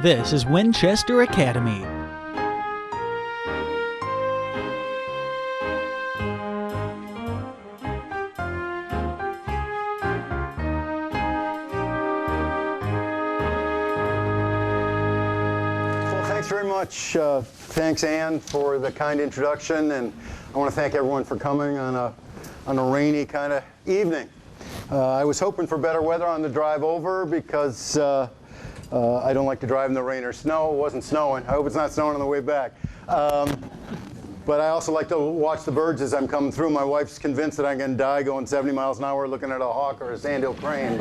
This is Winchester Academy. Thanks very much. Thanks, Ann, for the kind introduction, and I want to thank everyone for coming on a rainy kind of evening. I was hoping for better weather on the drive over because I don't like to drive in the rain or snow. It wasn't snowing. I hope it's not snowing on the way back. But I also like to watch the birds as I'm coming through. My wife's convinced that I'm going to die going 70 miles an hour looking at a hawk or a sandhill crane.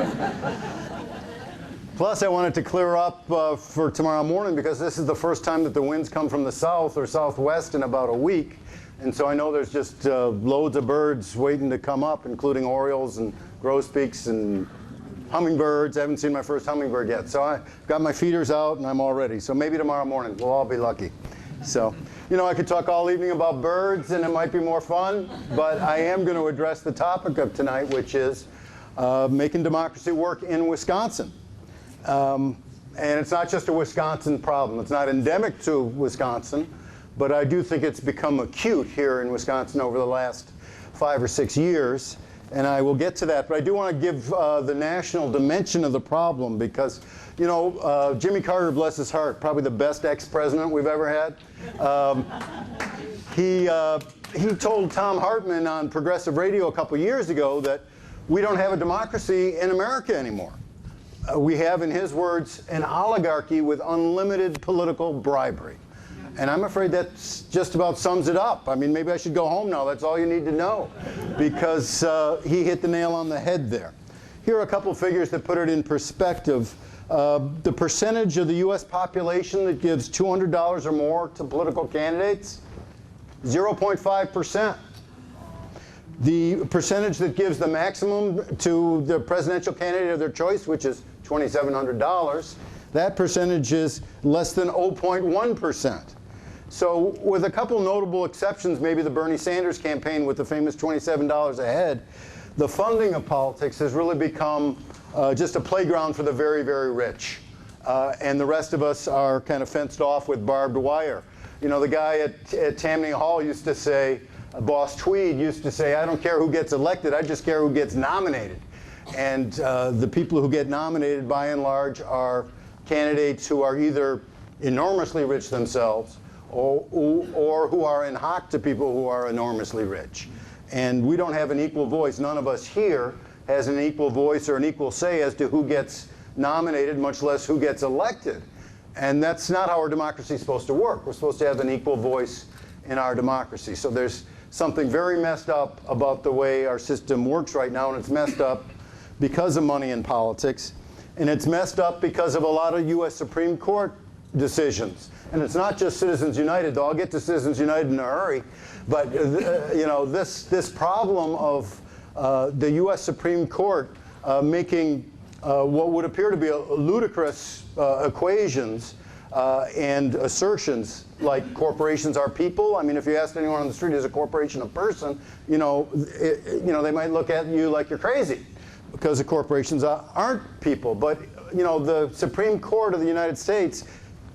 Plus, I wanted to clear up for tomorrow morning because this is the first time that the winds come from the south or southwest in about a week. And so I know there's just loads of birds waiting to come up, including orioles and grosbeaks and hummingbirds. I haven't seen my first hummingbird yet. So I got my feeders out and I'm all ready. So maybe tomorrow morning we'll all be lucky. So, you know, I could talk all evening about birds and it might be more fun, but I am going to address the topic of tonight, which is making democracy work in Wisconsin. And it's not just a Wisconsin problem. It's not endemic to Wisconsin, but I do think it's become acute here in Wisconsin over the last 5 or 6 years. And I will get to that, but I do want to give the national dimension of the problem because, you know, Jimmy Carter, bless his heart, probably the best ex-president we've ever had. He told Tom Hartman on Progressive Radio a couple years ago that we don't have a democracy in America anymore. We have, in his words, an oligarchy with unlimited political bribery. And I'm afraid that just about sums it up. I mean, maybe I should go home now. That's all you need to know. Because he hit the nail on the head there. Here are a couple figures that put it in perspective. The percentage of the U.S. population that gives $200 or more to political candidates, 0.5%. The percentage that gives the maximum to the presidential candidate of their choice, which is $2,700, that percentage is less than 0.1%. So with a couple notable exceptions, maybe the Bernie Sanders campaign with the famous $27 a head, the funding of politics has really become just a playground for the very, very rich. And the rest of us are kind of fenced off with barbed wire. You know, the guy at Tammany Hall used to say, Boss Tweed used to say, I don't care who gets elected, I just care who gets nominated. And the people who get nominated, by and large, are candidates who are either enormously rich themselves or who are in hock to people who are enormously rich. And we don't have an equal voice. None of us here has an equal voice or an equal say as to who gets nominated, much less who gets elected. And that's not how our democracy is supposed to work. We're supposed to have an equal voice in our democracy. So there's something very messed up about the way our system works right now, and it's messed up because of money in politics. And it's messed up because of a lot of U.S. Supreme Court decisions. And it's not just Citizens United, though I'll get to Citizens United in a hurry. But you know, this problem of the U.S. Supreme Court making what would appear to be ludicrous equations and assertions like corporations are people. I mean, if you asked anyone on the street, is a corporation a person? You know, they might look at you like you're crazy because the corporations aren't people. But you know, the Supreme Court of the United States,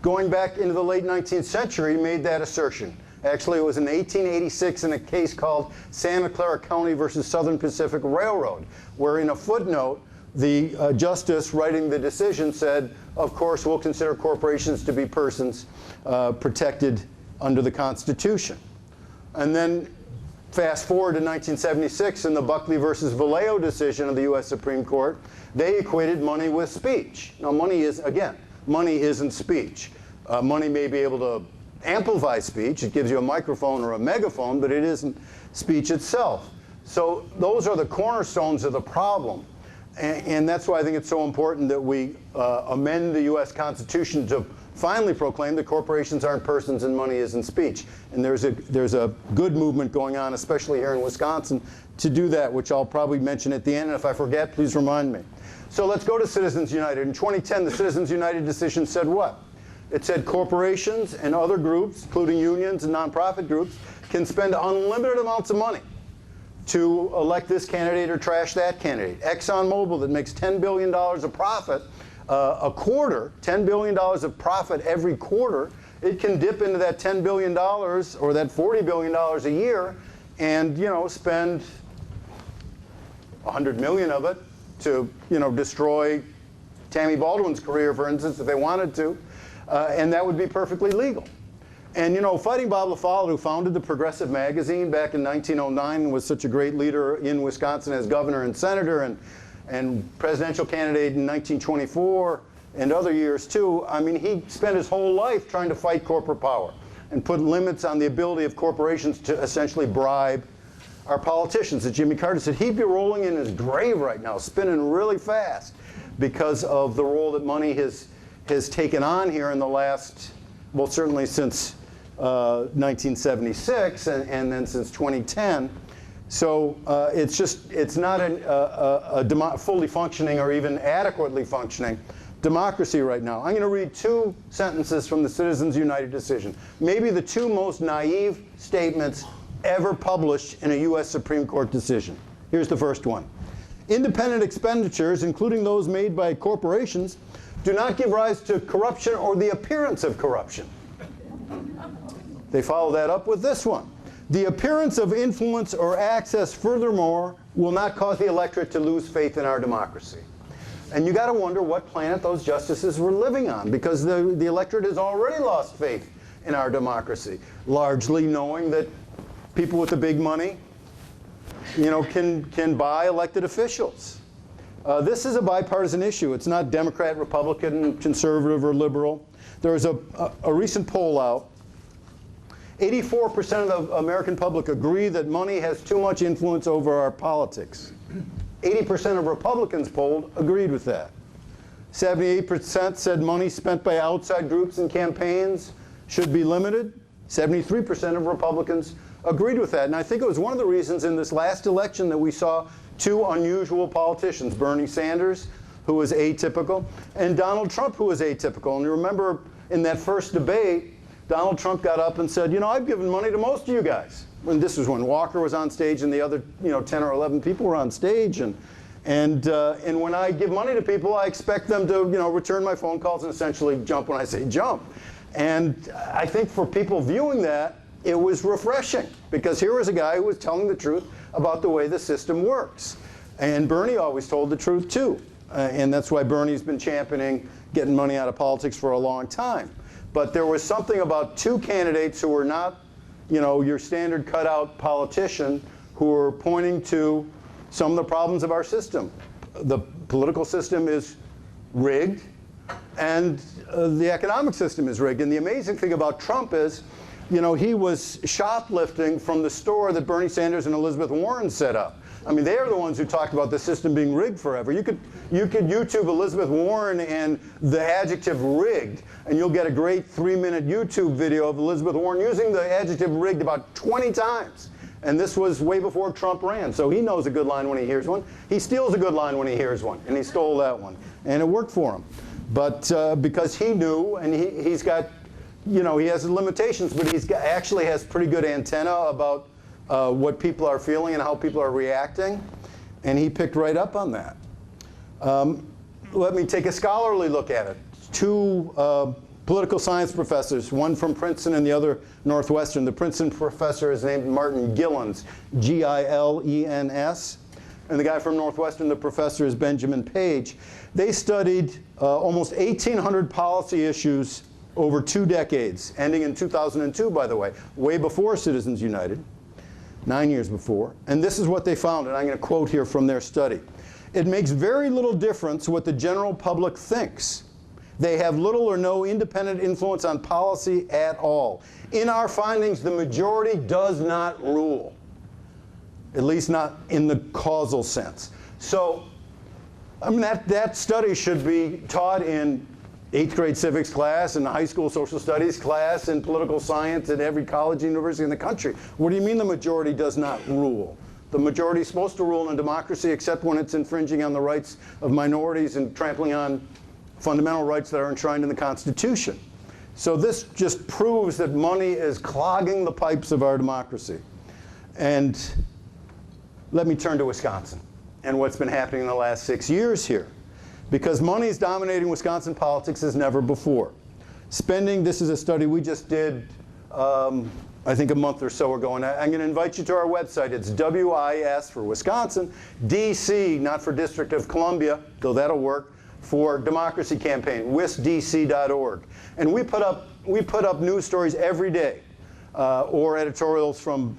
going back into the late 19th century, made that assertion. Actually, it was in 1886 in a case called Santa Clara County versus Southern Pacific Railroad, where in a footnote, the justice writing the decision said, of course, we'll consider corporations to be persons protected under the Constitution. And then fast forward to 1976 in the Buckley versus Vallejo decision of the U.S. Supreme Court, they equated money with speech. Now, money isn't speech. Money may be able to amplify speech. It gives you a microphone or a megaphone, but it isn't speech itself. So those are the cornerstones of the problem. And that's why I think it's so important that we amend the U.S. Constitution to finally proclaim that corporations aren't persons and money isn't speech. And there's a good movement going on, especially here in Wisconsin, to do that, which I'll probably mention at the end. And if I forget, please remind me. So let's go to Citizens United. In 2010, the Citizens United decision said what? It said corporations and other groups, including unions and nonprofit groups, can spend unlimited amounts of money to elect this candidate or trash that candidate. ExxonMobil, that makes $10 billion of profit, a quarter, $10 billion of profit every quarter, it can dip into that $10 billion or that $40 billion a year and, spend 100 million of it to, destroy Tammy Baldwin's career, for instance, if they wanted to, and that would be perfectly legal. And, Fighting Bob LaFollette, who founded the Progressive magazine back in 1909 and was such a great leader in Wisconsin as governor and senator and presidential candidate in 1924 and other years too, I mean, he spent his whole life trying to fight corporate power and put limits on the ability of corporations to essentially bribe our politicians. As Jimmy Carter said, he'd be rolling in his grave right now, spinning really fast because of the role that money has taken on here in the last, well, certainly since 1976 and then since 2010. So it's not a fully functioning or even adequately functioning democracy right now. I'm going to read two sentences from the Citizens United decision, maybe the two most naive statements ever published in a U.S. Supreme Court decision. Here's the first one. Independent expenditures, including those made by corporations, do not give rise to corruption or the appearance of corruption. They follow that up with this one. The appearance of influence or access, furthermore, will not cause the electorate to lose faith in our democracy. And you got to wonder what planet those justices were living on, because the electorate has already lost faith in our democracy, largely knowing that people with the big money, can buy elected officials. This is a bipartisan issue. It's not Democrat, Republican, conservative, or liberal. There was a recent poll out. 84% of the American public agree that money has too much influence over our politics. 80% of Republicans polled agreed with that. 78% said money spent by outside groups and campaigns should be limited. 73% of Republicans agreed with that. And I think it was one of the reasons in this last election that we saw two unusual politicians, Bernie Sanders, who was atypical, and Donald Trump, who was atypical. And you remember in that first debate, Donald Trump got up and said, I've given money to most of you guys. And this was when Walker was on stage and the other 10 or 11 people were on stage. And when I give money to people, I expect them to return my phone calls and essentially jump when I say jump. And I think for people viewing that, it was refreshing, because here was a guy who was telling the truth about the way the system works. And Bernie always told the truth too. And that's why Bernie's been championing getting money out of politics for a long time. But there was something about two candidates who were not, your standard cutout politician, who were pointing to some of the problems of our system. The political system is rigged, and the economic system is rigged. And the amazing thing about Trump is, he was shoplifting from the store that Bernie Sanders and Elizabeth Warren set up. I mean, they are the ones who talked about the system being rigged forever. You could YouTube Elizabeth Warren and the adjective rigged, and you'll get a great 3-minute YouTube video of Elizabeth Warren using the adjective rigged about 20 times. And this was way before Trump ran. So he knows a good line when he hears one. He steals a good line when he hears one, and he stole that one. And it worked for him. But because he knew, and he's got, he has limitations, but actually has pretty good antenna about what people are feeling and how people are reacting, and he picked right up on that. Let me take a scholarly look at it. Two political science professors, one from Princeton and the other Northwestern. The Princeton professor is named Martin Gilens, G-I-L-E-N-S, and the guy from Northwestern, the professor, is Benjamin Page. They studied almost 1,800 policy issues over 2 decades, ending in 2002, by the way before Citizens United. 9 years before, and this is what they found, and I'm going to quote here from their study. It makes very little difference what the general public thinks. They have little or no independent influence on policy at all. In our findings, the majority does not rule, at least not in the causal sense. So, I mean, that study should be taught in 8th grade civics class and high school social studies class and political science at every college and university in the country. What do you mean the majority does not rule? The majority is supposed to rule in a democracy except when it's infringing on the rights of minorities and trampling on fundamental rights that are enshrined in the Constitution. So this just proves that money is clogging the pipes of our democracy. And let me turn to Wisconsin and what's been happening in the last 6 years here. because money is dominating Wisconsin politics as never before. Spending, this is a study we just did, I think a month or so ago, and I'm going to invite you to our website. It's WIS for Wisconsin, DC, not for District of Columbia, though that'll work, for Democracy Campaign, wisdc.org. And we put up news stories every day, or editorials from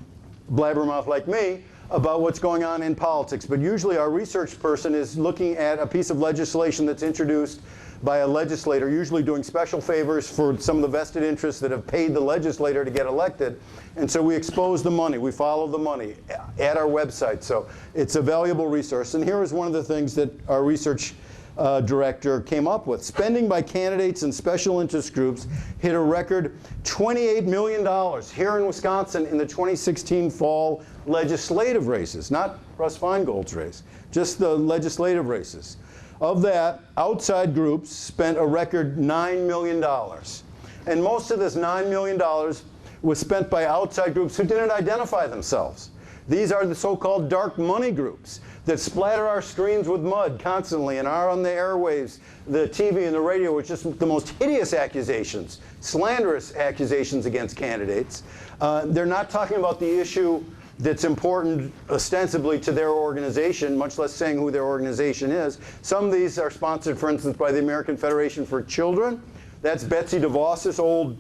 blabbermouth like me, about what's going on in politics. But usually our research person is looking at a piece of legislation that's introduced by a legislator, usually doing special favors for some of the vested interests that have paid the legislator to get elected. And so we expose the money, we follow the money at our website. So it's a valuable resource. And here is one of the things that our research director came up with. Spending by candidates and special interest groups hit a record $28 million here in Wisconsin in the 2016 fall legislative races, not Russ Feingold's race, just the legislative races. Of that, outside groups spent a record $9 million. And most of this $9 million was spent by outside groups who didn't identify themselves. These are the so-called dark money groups that splatter our screens with mud constantly and are on the airwaves, the TV and the radio, with just the most hideous accusations, slanderous accusations against candidates. They're not talking about the issue that's important ostensibly to their organization, much less saying who their organization is. Some of these are sponsored, for instance, by the American Federation for Children. That's Betsy DeVos's old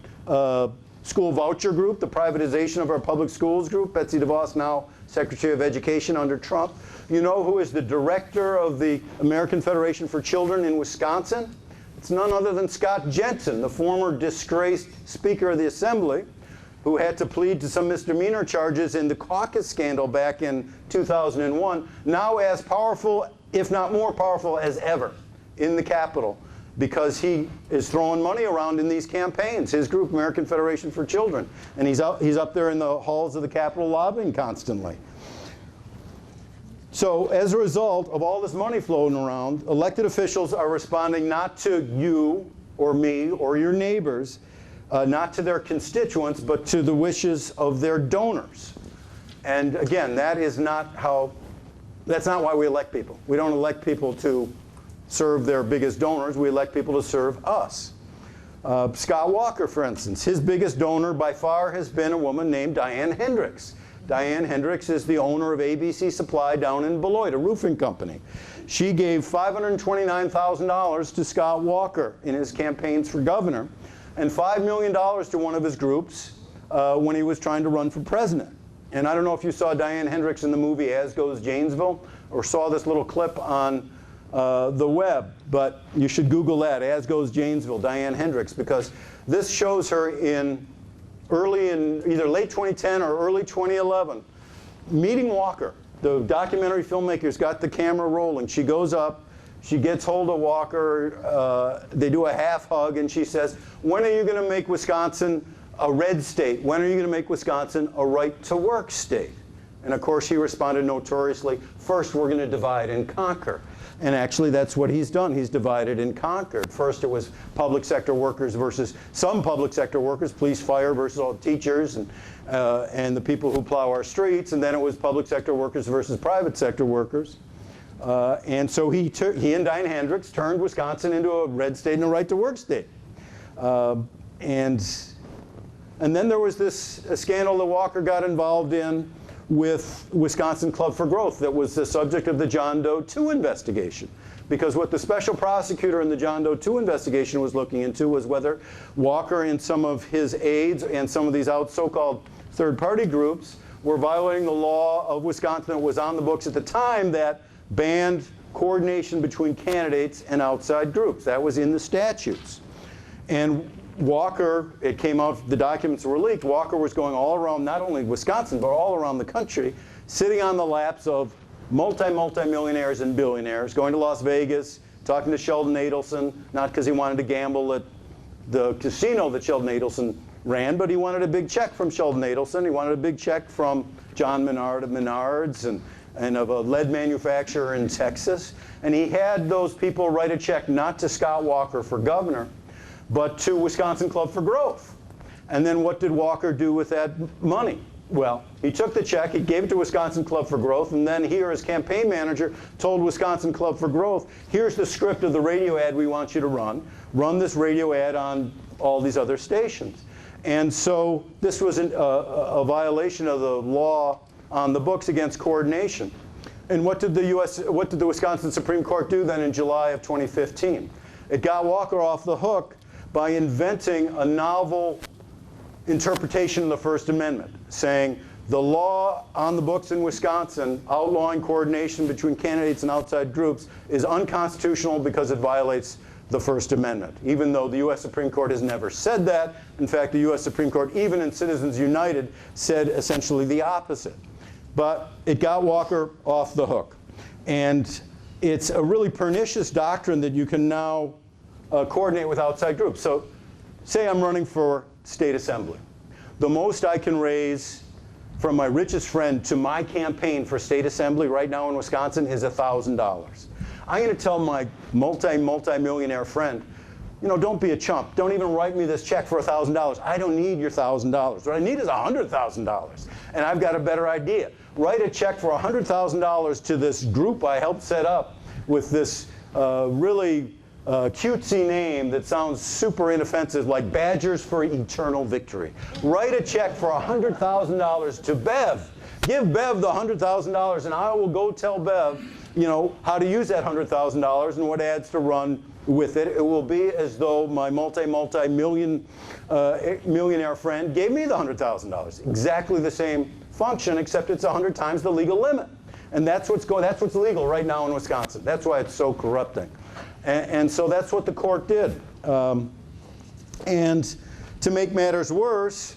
school voucher group, the privatization of our public schools group. Betsy DeVos, now Secretary of Education under Trump. You know who is the director of the American Federation for Children in Wisconsin? It's none other than Scott Jensen, the former disgraced Speaker of the Assembly, who had to plead to some misdemeanor charges in the caucus scandal back in 2001, now as powerful, if not more powerful as ever in the Capitol, because he is throwing money around in these campaigns, his group, American Federation for Children. And he's up there in the halls of the Capitol lobbying constantly. So as a result of all this money flowing around, elected officials are responding not to you or me or your neighbors, not to their constituents, but to the wishes of their donors. And again, that's not why we elect people. We don't elect people to serve their biggest donors. We elect people to serve us. Scott Walker, for instance, his biggest donor by far has been a woman named Diane Hendricks. Diane Hendricks is the owner of ABC Supply down in Beloit, a roofing company. She gave $529,000 to Scott Walker in his campaigns for governor, and $5 million to one of his groups when he was trying to run for president. And I don't know if you saw Diane Hendricks in the movie As Goes Janesville, or saw this little clip on the web, but you should Google that, As Goes Janesville, Diane Hendricks, because this shows her in either late 2010 or early 2011, meeting Walker. The documentary filmmakers got the camera rolling. She goes up, she gets hold of Walker, they do a half hug, and she says, when are you going to make Wisconsin a red state? When are you going to make Wisconsin a right-to-work state? And of course he responded notoriously, first we're going to divide and conquer. And actually that's what he's done. He's divided and conquered. First it was public sector workers versus some public sector workers, police, fire versus all teachers and the people who plow our streets. And then it was public sector workers versus private sector workers. And so he and Diane Hendricks turned Wisconsin into a red state and a right-to-work state. And then there was this scandal that Walker got involved in with Wisconsin Club for Growth that was the subject of the John Doe 2 investigation. Because what the special prosecutor in the John Doe 2 investigation was looking into was whether Walker and some of his aides and some of these so-called third-party groups were violating the law of Wisconsin that was on the books at the time that banned coordination between candidates and outside groups. That was in the statutes. And Walker, it came out, the documents were leaked, Walker was going all around, not only Wisconsin, but all around the country, sitting on the laps of multi-millionaires and billionaires, going to Las Vegas, talking to Sheldon Adelson, not because he wanted to gamble at the casino that Sheldon Adelson ran, but he wanted a big check from Sheldon Adelson. He wanted a big check from John Menard of Menards and of a lead manufacturer in Texas. And he had those people write a check not to Scott Walker for governor, but to Wisconsin Club for Growth. And then what did Walker do with that money? Well, he took the check, he gave it to Wisconsin Club for Growth, and then he, as campaign manager, told Wisconsin Club for Growth, here's the script of the radio ad we want you to run. Run this radio ad on all these other stations. And so this was a violation of the law on the books against coordination. And what did the Wisconsin Supreme Court do then in July of 2015? It got Walker off the hook by inventing a novel interpretation of the First Amendment, saying the law on the books in Wisconsin outlawing coordination between candidates and outside groups is unconstitutional because it violates the First Amendment, even though the U.S. Supreme Court has never said that. In fact, the U.S. Supreme Court, even in Citizens United, said essentially the opposite. But it got Walker off the hook. And it's a really pernicious doctrine that you can now coordinate with outside groups. So say I'm running for state assembly. The most I can raise from my richest friend to my campaign for state assembly right now in Wisconsin is $1,000. I'm going to tell my multi-millionaire friend, you know, don't be a chump. Don't even write me this check for $1,000. I don't need your $1,000. What I need is $100,000. And I've got a better idea. Write a check for $100,000 to this group I helped set up with this really cutesy name that sounds super inoffensive, like Badgers for Eternal Victory. Write a check for $100,000 to Bev. Give Bev the $100,000, and I will go tell Bev, you know, how to use that $100,000 and what ads to run with it. It will be as though my millionaire friend gave me the $100,000. Exactly the same function, except it's 100 times the legal limit. And that's what's legal right now in Wisconsin. That's why it's so corrupting. And so that's what the court did. And to make matters worse,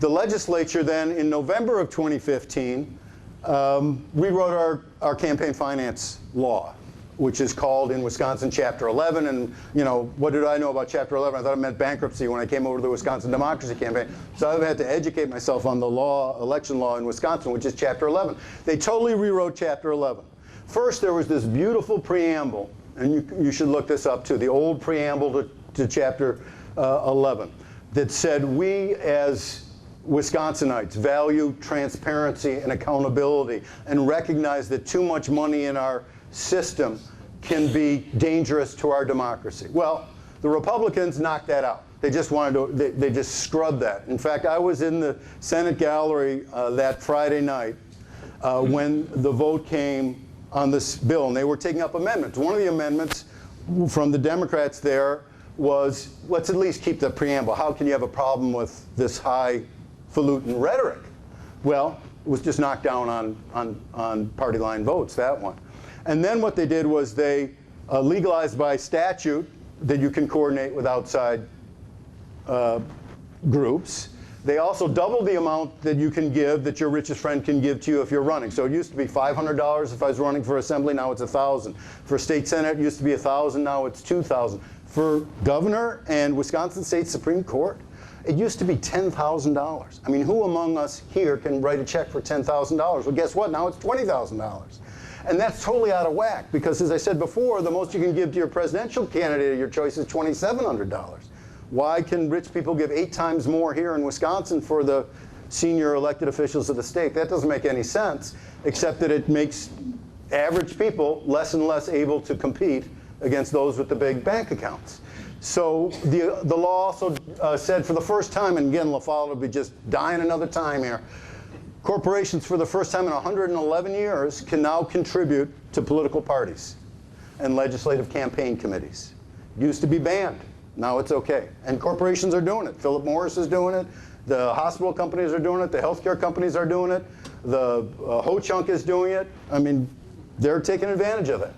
the legislature then, in November of 2015, rewrote our campaign finance law, which is called in Wisconsin Chapter 11. And you know, what did I know about Chapter 11? I thought it meant bankruptcy when I came over to the Wisconsin Democracy Campaign. So I've had to educate myself on the law, election law in Wisconsin, which is Chapter 11. They totally rewrote Chapter 11. First, there was this beautiful preamble, and you should look this up too, the old preamble to Chapter 11, that said we as Wisconsinites value transparency and accountability and recognize that too much money in our system can be dangerous to our democracy. Well, the Republicans knocked that out. They just wanted to, they just scrubbed that. In fact, I was in the Senate gallery that Friday night when the vote came on this bill, and they were taking up amendments. One of the amendments from the Democrats there was, let's at least keep the preamble. How can you have a problem with this highfalutin rhetoric? Well, it was just knocked down on party line votes, that one. And then what they did was they legalized by statute that you can coordinate with outside groups. They also doubled the amount that you can give, that your richest friend can give to you if you're running. So it used to be $500 if I was running for assembly, now it's $1,000. For state senate, it used to be $1,000, now it's $2,000. For governor and Wisconsin State Supreme Court, it used to be $10,000. I mean, who among us here can write a check for $10,000? Well, guess what? Now it's $20,000. And that's totally out of whack because, as I said before, the most you can give to your presidential candidate of your choice is $2,700. Why can rich people give 8 times more here in Wisconsin for the senior elected officials of the state? That doesn't make any sense, except that it makes average people less and less able to compete against those with the big bank accounts. So the law also said for the first time, and again, LaFolle will be just dying another time here, corporations for the first time in 111 years can now contribute to political parties and legislative campaign committees. It used to be banned. Now it's okay. And corporations are doing it. Philip Morris is doing it. The hospital companies are doing it. The healthcare companies are doing it. The Ho-Chunk is doing it. I mean, they're taking advantage of it.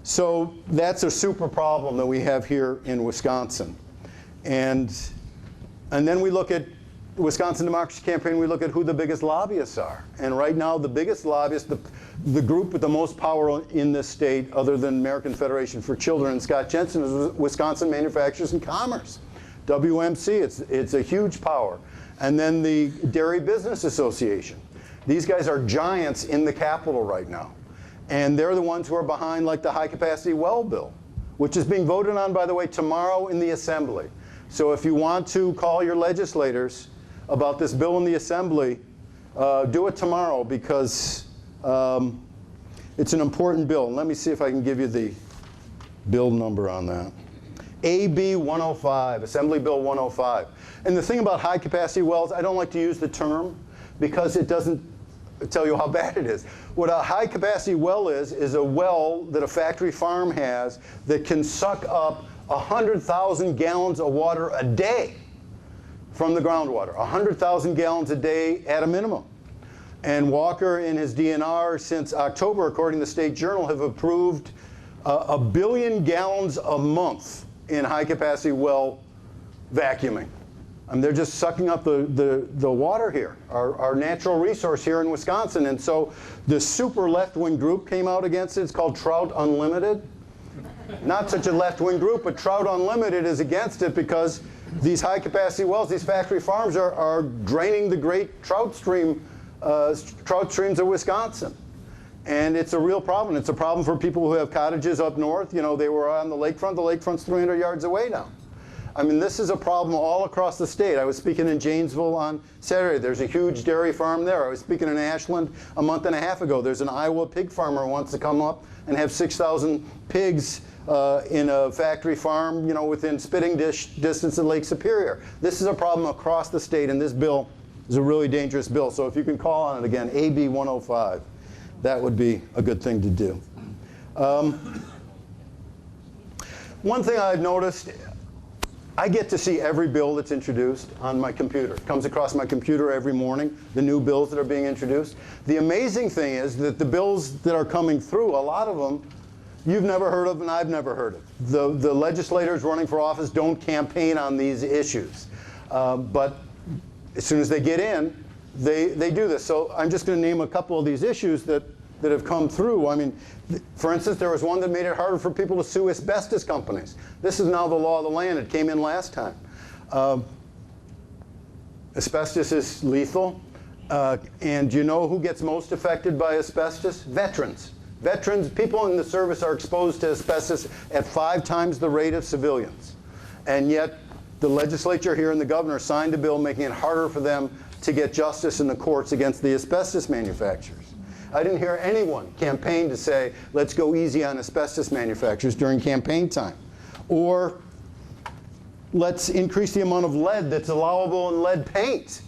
So that's a super problem that we have here in Wisconsin. And then we look at the Wisconsin Democracy Campaign, we look at who the biggest lobbyists are. And right now, the biggest lobbyists, the group with the most power in this state, other than American Federation for Children and Scott Jensen, is Wisconsin Manufacturers and Commerce, WMC. It's a huge power. And then the Dairy Business Association. These guys are giants in the Capitol right now. And they're the ones who are behind, like, the high-capacity well bill, which is being voted on, by the way, tomorrow in the Assembly. So if you want to call your legislators about this bill in the Assembly, do it tomorrow, because it's an important bill. And let me see if I can give you the bill number on that. AB 105, Assembly Bill 105. And the thing about high capacity wells, I don't like to use the term because it doesn't tell you how bad it is. What a high capacity well is a well that a factory farm has that can suck up 100,000 gallons of water a day from the groundwater. 100,000 gallons a day at a minimum. And Walker in his DNR since October, according to the State Journal, have approved 1 billion gallons a month in high capacity well vacuuming. I mean, they're just sucking up the water here, our natural resource here in Wisconsin. And so the super left-wing group came out against it. It's called Trout Unlimited. Not such a left-wing group, but Trout Unlimited is against it because these high-capacity wells, these factory farms are draining the great trout streams of Wisconsin. And it's a real problem. It's a problem for people who have cottages up north. You know, they were on the lakefront. The lakefront's 300 yards away now. I mean, this is a problem all across the state. I was speaking in Janesville on Saturday. There's a huge dairy farm there. I was speaking in Ashland a month and a half ago. There's an Iowa pig farmer who wants to come up and have 6,000 pigs in a factory farm, you know, within spitting distance of Lake Superior. This is a problem across the state, and this bill is a really dangerous bill. So if you can call on it again, AB 105, that would be a good thing to do. One thing I've noticed, I get to see every bill that's introduced on my computer. It comes across my computer every morning, the new bills that are being introduced. The amazing thing is that the bills that are coming through, a lot of them, you've never heard of and I've never heard of. The legislators running for office don't campaign on these issues. But as soon as they get in, they do this. So I'm just going to name a couple of these issues that have come through. I mean, for instance, there was one that made it harder for people to sue asbestos companies. This is now the law of the land. It came in last time. Asbestos is lethal. And you know who gets most affected by asbestos? Veterans. Veterans, people in the service are exposed to asbestos at 5 times the rate of civilians. And yet, the legislature here and the governor signed a bill making it harder for them to get justice in the courts against the asbestos manufacturers. I didn't hear anyone campaign to say, let's go easy on asbestos manufacturers during campaign time. Or let's increase the amount of lead that's allowable in lead paint.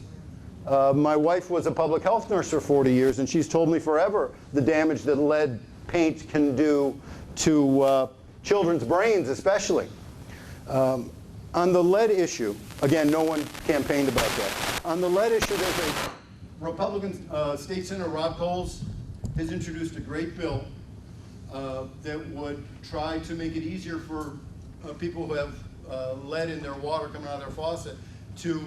My wife was a public health nurse for 40 years, and she's told me forever the damage that lead paint can do to children's brains, especially. On the lead issue, again, no one campaigned about that. On the lead issue, there's a Republican State Senator Rob Coles has introduced a great bill that would try to make it easier for people who have lead in their water coming out of their faucet to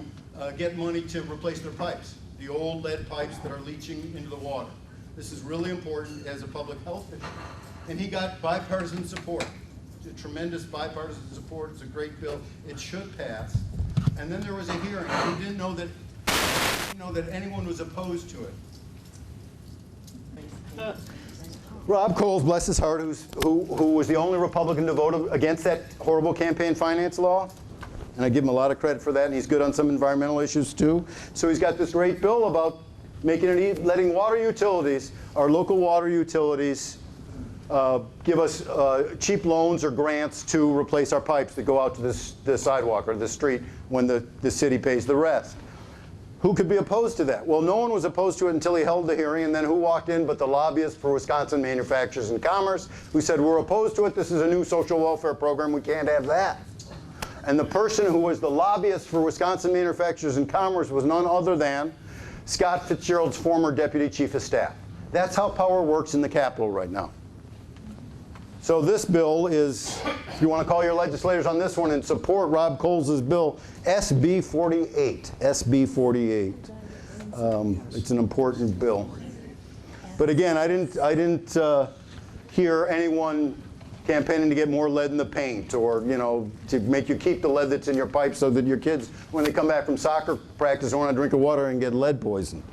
get money to replace their pipes, the old lead pipes that are leaching into the water. This is really important as a public health issue. And he got bipartisan support. Tremendous bipartisan support. It's a great bill. It should pass. And then there was a hearing. We didn't know that anyone was opposed to it. Rob Coles, bless his heart, who was the only Republican to vote against that horrible campaign finance law. And I give him a lot of credit for that, and he's good on some environmental issues too. So he's got this great bill about making it letting water utilities, our local water utilities, give us cheap loans or grants to replace our pipes that go out to the sidewalk or the street when the city pays the rest. Who could be opposed to that? Well, no one was opposed to it until he held the hearing, and then who walked in but the lobbyist for Wisconsin Manufacturers and Commerce, who said, we're opposed to it, this is a new social welfare program, we can't have that. And the person who was the lobbyist for Wisconsin Manufacturers and Commerce was none other than Scott Fitzgerald's former deputy chief of staff. That's how power works in the Capitol right now. So this bill is, if you want to call your legislators on this one and support Rob Coles' bill, SB 48. SB 48. It's an important bill. But again, I didn't hear anyone campaigning to get more lead in the paint, or to make you keep the lead that's in your pipe so that your kids, when they come back from soccer practice, don't want to drink the water and get lead poison.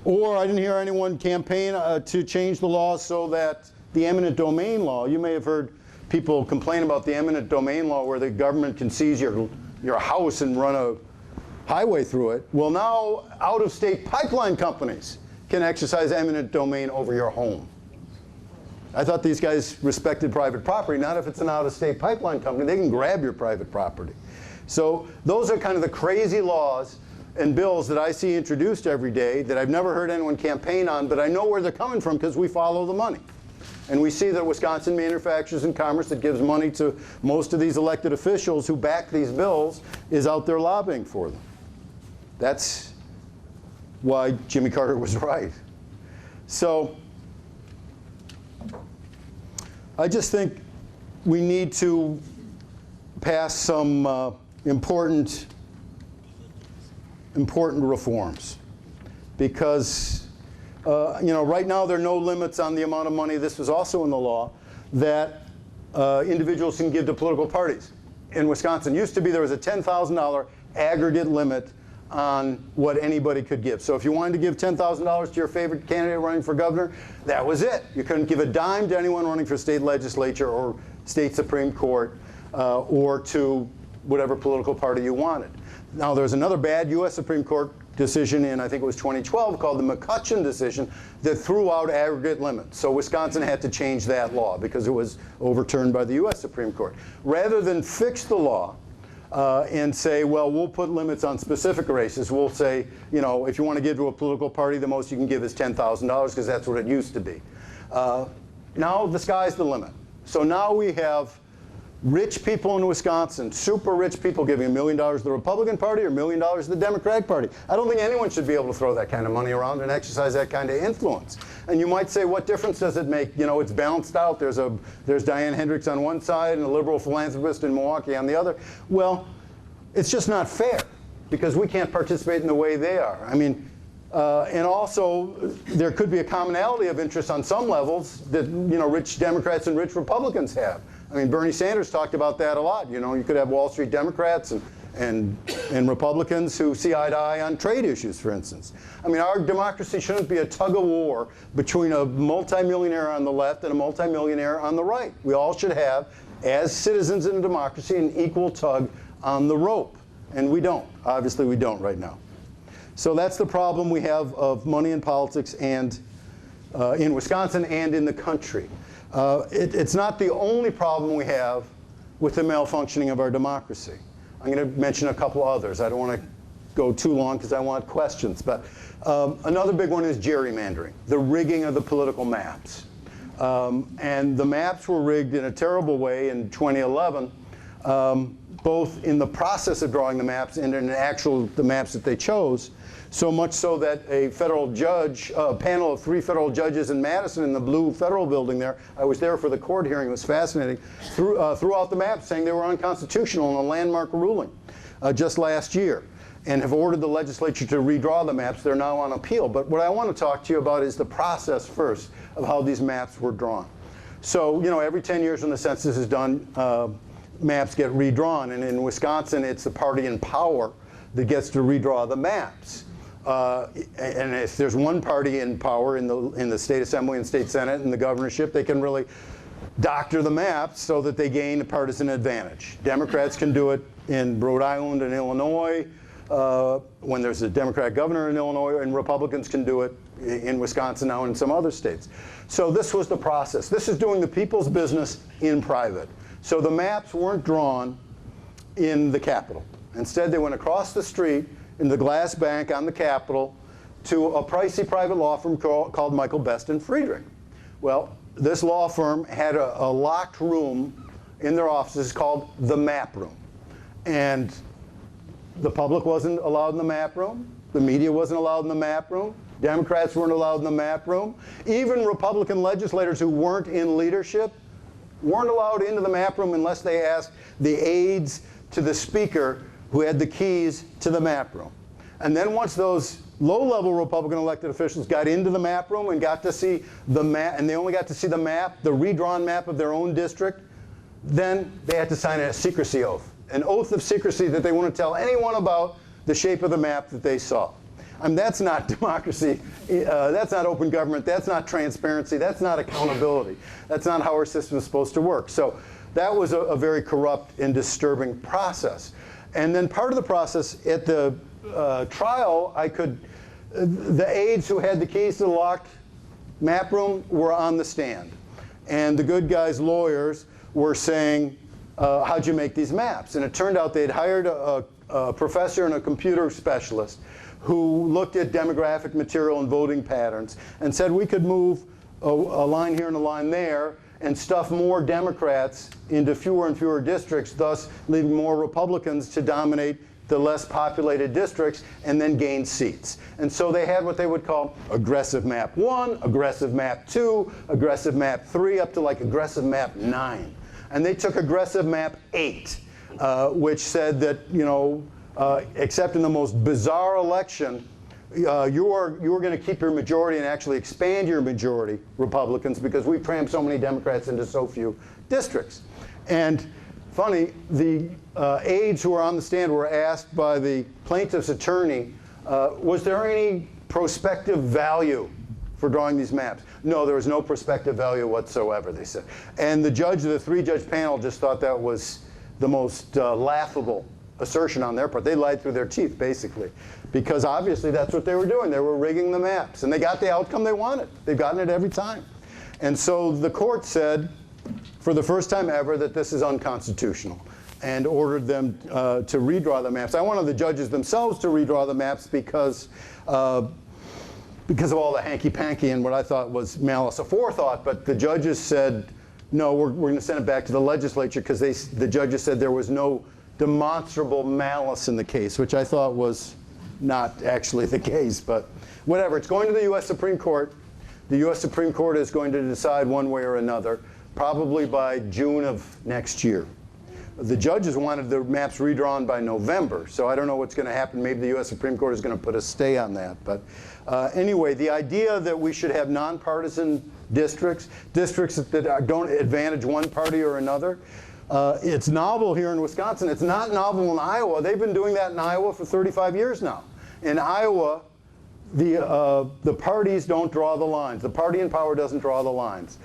Or I didn't hear anyone campaign to change the law so that the eminent domain law, you may have heard people complain about the eminent domain law where the government can seize your house and run highway through it. Well, now out-of-state pipeline companies can exercise eminent domain over your home. I thought these guys respected private property. Not if it's an out-of-state pipeline company. They can grab your private property. So those are kind of the crazy laws and bills that I see introduced every day that I've never heard anyone campaign on, but I know where they're coming from because we follow the money. And we see that Wisconsin Manufacturers and Commerce, that gives money to most of these elected officials who back these bills, is out there lobbying for them. That's why Jimmy Carter was right. So I just think we need to pass some important reforms, because right now there are no limits on the amount of money. This was also in the law that individuals can give to political parties. In Wisconsin, used to be there was a $10,000 aggregate limit on what anybody could give. So if you wanted to give $10,000 to your favorite candidate running for governor, that was it. You couldn't give a dime to anyone running for state legislature or state Supreme Court or to whatever political party you wanted. Now, there's another bad U.S. Supreme Court decision in, I think it was 2012, called the Mccutcheon Decision, that threw out aggregate limits. So Wisconsin had to change that law because it was overturned by the U.S. Supreme Court. Rather than fix the law and say, well, we'll put limits on specific races, we'll say, if you want to give to a political party, the most you can give is $10,000 because that's what it used to be. Now the sky's the limit. So now we have rich people in Wisconsin, super rich people, giving $1 million to the Republican Party or $1 million to the Democratic Party. I don't think anyone should be able to throw that kind of money around and exercise that kind of influence. And you might say, what difference does it make? It's balanced out. There's Diane Hendricks on one side and a liberal philanthropist in Milwaukee on the other. Well, it's just not fair because we can't participate in the way they are. I mean, and also, there could be a commonality of interest on some levels that rich Democrats and rich Republicans have. I mean, Bernie Sanders talked about that a lot. You could have Wall Street Democrats and Republicans who see eye to eye on trade issues, for instance. I mean, our democracy shouldn't be a tug of war between a multimillionaire on the left and a multimillionaire on the right. We all should have, as citizens in a democracy, an equal tug on the rope. And we don't. Obviously, we don't right now. So that's the problem we have of money in politics and in Wisconsin and in the country. It's not the only problem we have with the malfunctioning of our democracy. I'm going to mention a couple others. I don't want to go too long because I want questions. But another big one is gerrymandering, the rigging of the political maps. And the maps were rigged in a terrible way in 2011, both in the process of drawing the maps and in the maps that they chose. So much so that a federal judge, a panel of 3 federal judges in Madison in the blue federal building there, I was there for the court hearing, it was fascinating, threw out the maps saying they were unconstitutional in a landmark ruling just last year, and have ordered the legislature to redraw the maps. They're now on appeal. But what I want to talk to you about is the process first of how these maps were drawn. So, every 10 years when the census is done, maps get redrawn. And in Wisconsin, it's the party in power that gets to redraw the maps. And if there's one party in power in the state assembly and state senate and the governorship, they can really doctor the maps so that they gain a partisan advantage. Democrats can do it in Rhode Island and Illinois when there's a Democratic governor in Illinois, and Republicans can do it in Wisconsin now and in some other states. So this was the process. This is doing the people's business in private. So the maps weren't drawn in the Capitol. Instead, they went across the street in the glass bank on the Capitol to a pricey private law firm called Michael Best and Friedrich. Well, this law firm had a locked room in their offices called the map room. And the public wasn't allowed in the map room. The media wasn't allowed in the map room. Democrats weren't allowed in the map room. Even Republican legislators who weren't in leadership weren't allowed into the map room unless they asked the aides to the speaker who had the keys to the map room. And then once those low-level Republican elected officials got into the map room and got to see the map, and they only got to see the map, the redrawn map of their own district, then they had to sign a secrecy oath, an oath of secrecy that they wouldn't tell anyone about the shape of the map that they saw. I mean, that's not democracy. That's not open government. That's not transparency. That's not accountability. That's not how our system is supposed to work. So that was a very corrupt and disturbing process. And then part of the process at the trial, the aides who had the keys to the locked map room were on the stand. And the good guy's lawyers were saying, how'd you make these maps? And it turned out they'd hired a professor and a computer specialist who looked at demographic material and voting patterns and said we could move a line here and a line there and stuff more Democrats into fewer and fewer districts, thus leaving more Republicans to dominate the less populated districts and then gain seats. And so they had what they would call aggressive map 1, aggressive map 2, aggressive map 3, up to like aggressive map 9. And they took aggressive map 8, which said that, you know, except in the most bizarre election, you are going to keep your majority and actually expand your majority, Republicans, because we've crammed so many Democrats into so few districts. And funny, the aides who were on the stand were asked by the plaintiff's attorney, was there any prospective value for drawing these maps? No, there was no prospective value whatsoever, they said. And the judge, the 3-judge panel, just thought that was the most laughable assertion on their part. They lied through their teeth, basically, because obviously that's what they were doing. They were rigging the maps, and they got the outcome they wanted. They've gotten it every time. And so the court said, for the first time ever, that this is unconstitutional, and ordered them to redraw the maps. I wanted the judges themselves to redraw the maps because of all the hanky-panky and what I thought was malice aforethought, but the judges said, no, we're going to send it back to the legislature because the judges said there was no demonstrable malice in the case, which I thought was not actually the case, but whatever. It's going to the U.S. Supreme Court. The U.S. Supreme Court is going to decide one way or another, probably by June of next year. The judges wanted the maps redrawn by November, so I don't know what's going to happen. Maybe the U.S. Supreme Court is going to put a stay on that. But anyway, the idea that we should have nonpartisan districts that don't advantage one party or another, it's novel here in Wisconsin. It's not novel in Iowa. They've been doing that in Iowa for 35 years now. In Iowa, the parties don't draw the lines. The party in power doesn't draw the lines.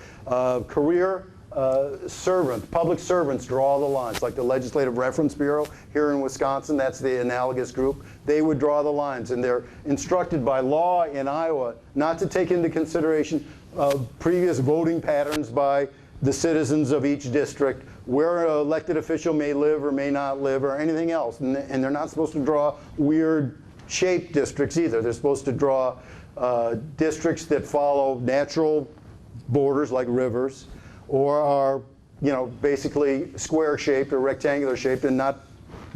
Public servants draw the lines, like the Legislative Reference Bureau here in Wisconsin. That's the analogous group. They would draw the lines, and they're instructed by law in Iowa not to take into consideration previous voting patterns by the citizens of each district, where an elected official may live or may not live, or anything else. And they're not supposed to draw weird shaped districts either. They're supposed to draw districts that follow natural borders like rivers, or are, you know, basically square shaped or rectangular shaped and not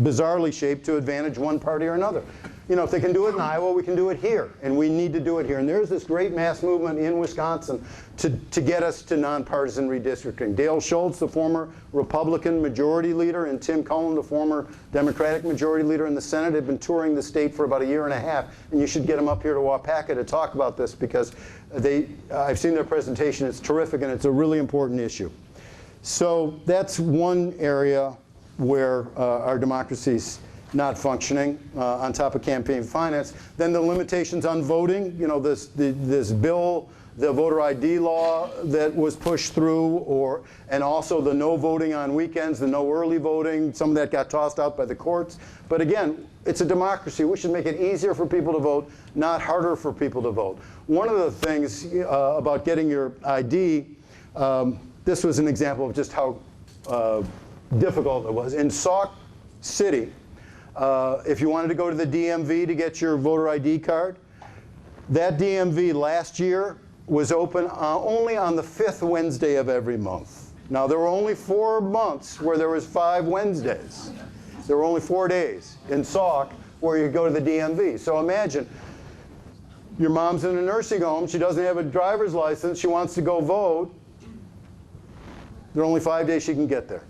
bizarrely shaped to advantage one party or another. You know, if they can do it in Iowa, we can do it here, and we need to do it here. And there's this great mass movement in Wisconsin to get us to nonpartisan redistricting. Dale Schultz, the former Republican majority leader, and Tim Cullen, the former Democratic majority leader in the Senate, have been touring the state for about a year and a half. And you should get them up here to Waupaca to talk about this, because I've seen their presentation. It's terrific, and it's a really important issue. So that's one area where our democracy's not functioning, on top of campaign finance. Then the limitations on voting, you know, this bill, the voter ID law that was pushed through, and also the no voting on weekends, the no early voting, some of that got tossed out by the courts. But again, it's a democracy. We should make it easier for people to vote, not harder for people to vote. One of the things about getting your ID, this was an example of just how difficult it was. In Sauk City, if you wanted to go to the DMV to get your voter ID card, that DMV last year was open only on the 5th Wednesday of every month. Now, there were only 4 months where there was 5 Wednesdays. There were only 4 days in Sauk where you go to the DMV. So imagine, your mom's in a nursing home, she doesn't have a driver's license, she wants to go vote. There are only 5 days she can get there.